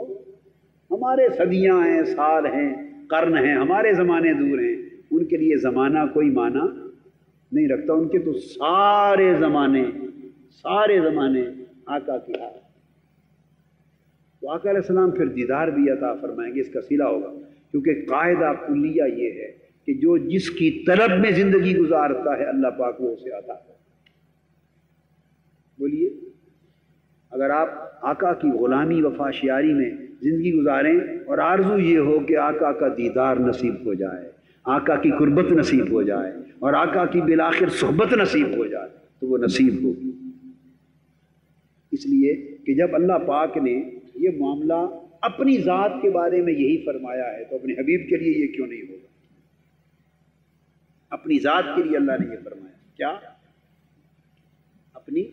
ہمارے صدیاں ہیں، سال ہیں، قرن ہیں، ہمارے زمانے دور ہیں، ان کے لیے زمانہ کوئی معنی نہیں رکھتا، ان کے تو سارے زمانے آقا کی حال۔ تو آقا علیہ السلام پھر دیدار بھی عطا فرمائیں گے، اس کا صلہ ہوگا، کیونکہ قاعدہ کلیہ یہ ہے کہ جو جس کی طلب میں زندگی گزارتا ہے اللہ پاک وہ اسے عطا کرتا ہے۔ بولیے، اگر آپ آقا کی غلامی وفا شیاری میں زندگی گزاریں اور آرزو یہ ہو کہ آقا کا دیدار نصیب ہو جائے، آقا کی قربت نصیب ہو جائے اور آقا کی بالآخر صحبت نصیب ہو جائے تو وہ نصیب ہوگی۔ اس لیے کہ جب اللہ پاک نے یہ معاملہ اپنی ذات کے بارے میں یہی فرمایا ہے تو اپنے حبیب کے لیے یہ کیوں نہیں ہوگا؟ اپنی ذات کے لیے اللہ نے یہ فرمایا، کیا اپنی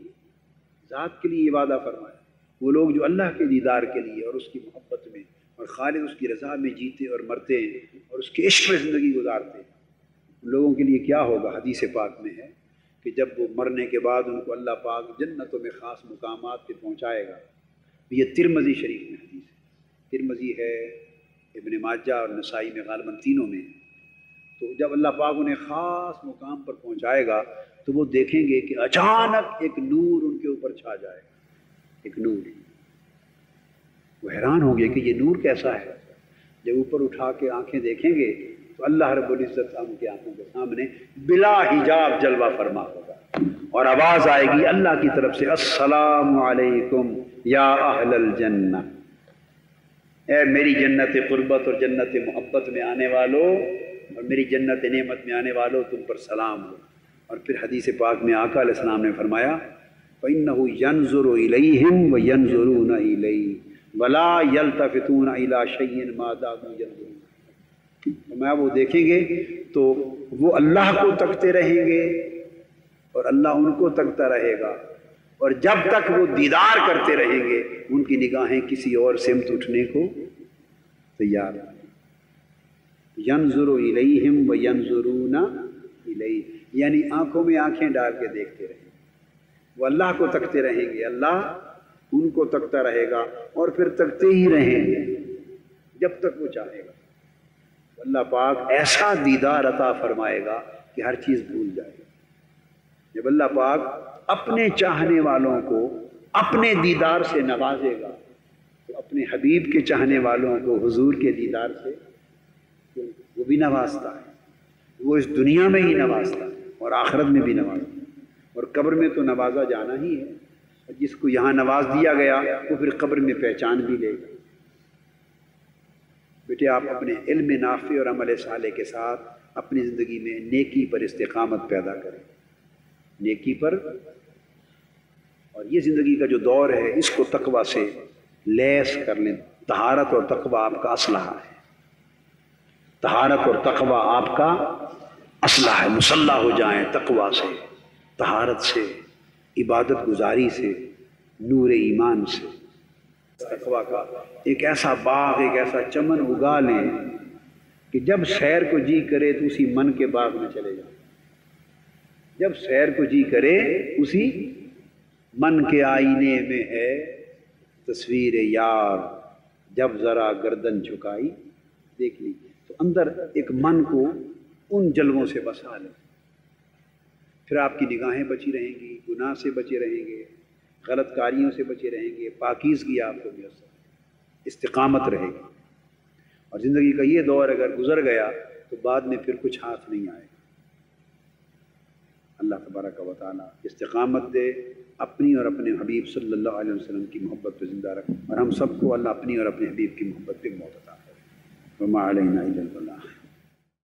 ذات کے لیے یہ وعدہ فرمایا؟ وہ لوگ جو اللہ کے دیدار کے لیے اور اس کی محبت میں اور خالص اس کی رضا میں جیتے اور مرتے ہیں اور اس کے عشق میں زندگی گزارتے ہیں، ان لوگوں کے لیے کیا ہوگا؟ حدیث پاک میں ہے کہ جب وہ مرنے کے بعد ان کو اللہ پاک جنتوں میں خاص مقامات پہ پہنچائے گا۔ یہ ترمذی شریف میں حدیث ہے، ترمذی ہے، ابن ماجہ اور نسائی میں غالباً تینوں میں ہے۔ تو جب اللہ پاک انہیں خاص مقام پر پہنچائے گا تو وہ دیکھیں گے کہ اچانک ایک نور ان کے اوپر چھا جائے گا، ایک نور۔ وہ حیران ہوں گے کہ یہ نور کیسا ہے۔ جب اوپر اٹھا کے آنکھیں دیکھیں گے تو اللہ رب العزت ان کی آنکھوں کے سامنے بلا حجاب جلوہ فرما ہوگا اور آواز آئے گی اللہ کی طرف سے، السلام علیکم یا اہل الجنہ، اے میری جنت قربت اور جنت محبت میں آنے والوں اور میری جنت نعمت میں آنے والوں، تم پر سلام ہو۔ اور پھر حدیث پاک میں آقا علیہ السلام نے فرمایا فَإِنَّهُ يَنْظُرُ إِلَيْهِمْ وَيَنْظُرُونَ إِلَيْهِ وَلَا يَلْتَفِتُونَ إِلَىٰ شَيْءٍ مَا دَامُوا يَنْظُرُونَ۔ فرمایا وہ دیکھیں گے تو وہ اللہ کو تکتے رہیں گے اور اللہ ان کو تکتا رہے گا، اور جب تک وہ دیدار کرتے رہیں گے ان کی نگاہیں کسی اور سمت اٹھنے کو تیار ہیں۔ ینظر الیہم وینظرون الیہ، یعنی آنکھوں میں آنکھیں ڈال کے دیکھتے رہیں گے، وہ اللہ کو تکتے رہیں گے، اللہ ان کو تکتا رہے گا اور پھر تکتے ہی رہیں گے جب تک وہ چاہے گا۔ اللہ پاک ایسا دیدار عطا فرمائے گا کہ ہر چیز بھول جائے گا۔ جب اللہ پاک اپنے چاہنے والوں کو اپنے دیدار سے نوازے گا تو اپنے حبیب کے چاہنے والوں کو حضور کے دیدار سے وہ بھی نوازتا ہے، وہ اس دنیا میں ہی نوازتا ہے اور آخرت میں بھی نوازتا ہے، اور قبر میں تو نوازا جانا ہی ہے، اور جس کو یہاں نواز دیا گیا وہ پھر قبر میں پہچان بھی لے گا۔ بیٹے آپ اپنے علم نافع اور عمل صالح کے ساتھ اپنی زندگی میں نیکی پر استقامت پیدا کریں، نیکی پر، اور یہ زندگی کا جو دور ہے اس کو تقوی سے لیس کر لیں۔ طہارت اور تقوی آپ کا اسلحہ ہے، طہارت اور تقوی آپ کا اسلحہ ہے۔ مسلح ہو جائیں تقوی سے، طہارت سے، عبادت گزاری سے، نور ایمان سے۔ تقویٰ کا ایک ایسا باغ، ایک ایسا چمن اگا لیں کہ جب سیر کو جی کرے تو اسی من کے باغ میں چلے جائیں، جب سیر کو جی کرے اسی من کے آئینے میں ہے تصویر یار، جب ذرا گردن جھکائی دیکھ لی، تو اندر ایک من کو ان جلووں سے بسا لیں، پھر آپ کی نگاہیں بچی رہیں گی، گناہ سے بچے رہیں گے، غلط کاریوں سے بچے رہیں گے، پاکیزگی آپ کو میسر، استقامت رہے گی، اور زندگی کا یہ دور اگر گزر گیا تو بعد میں پھر کچھ ہاتھ نہیں آئے گا۔ اللہ تبارک و تعالیٰ استقامت دے، اپنی اور اپنے حبیب صلی اللہ علیہ وسلم کی محبت پہ زندہ رکھے، اور ہم سب کو اللہ اپنی اور اپنے حبیب کی محبت پہ موت عطا کرے۔ وما علینا الا البلاغ۔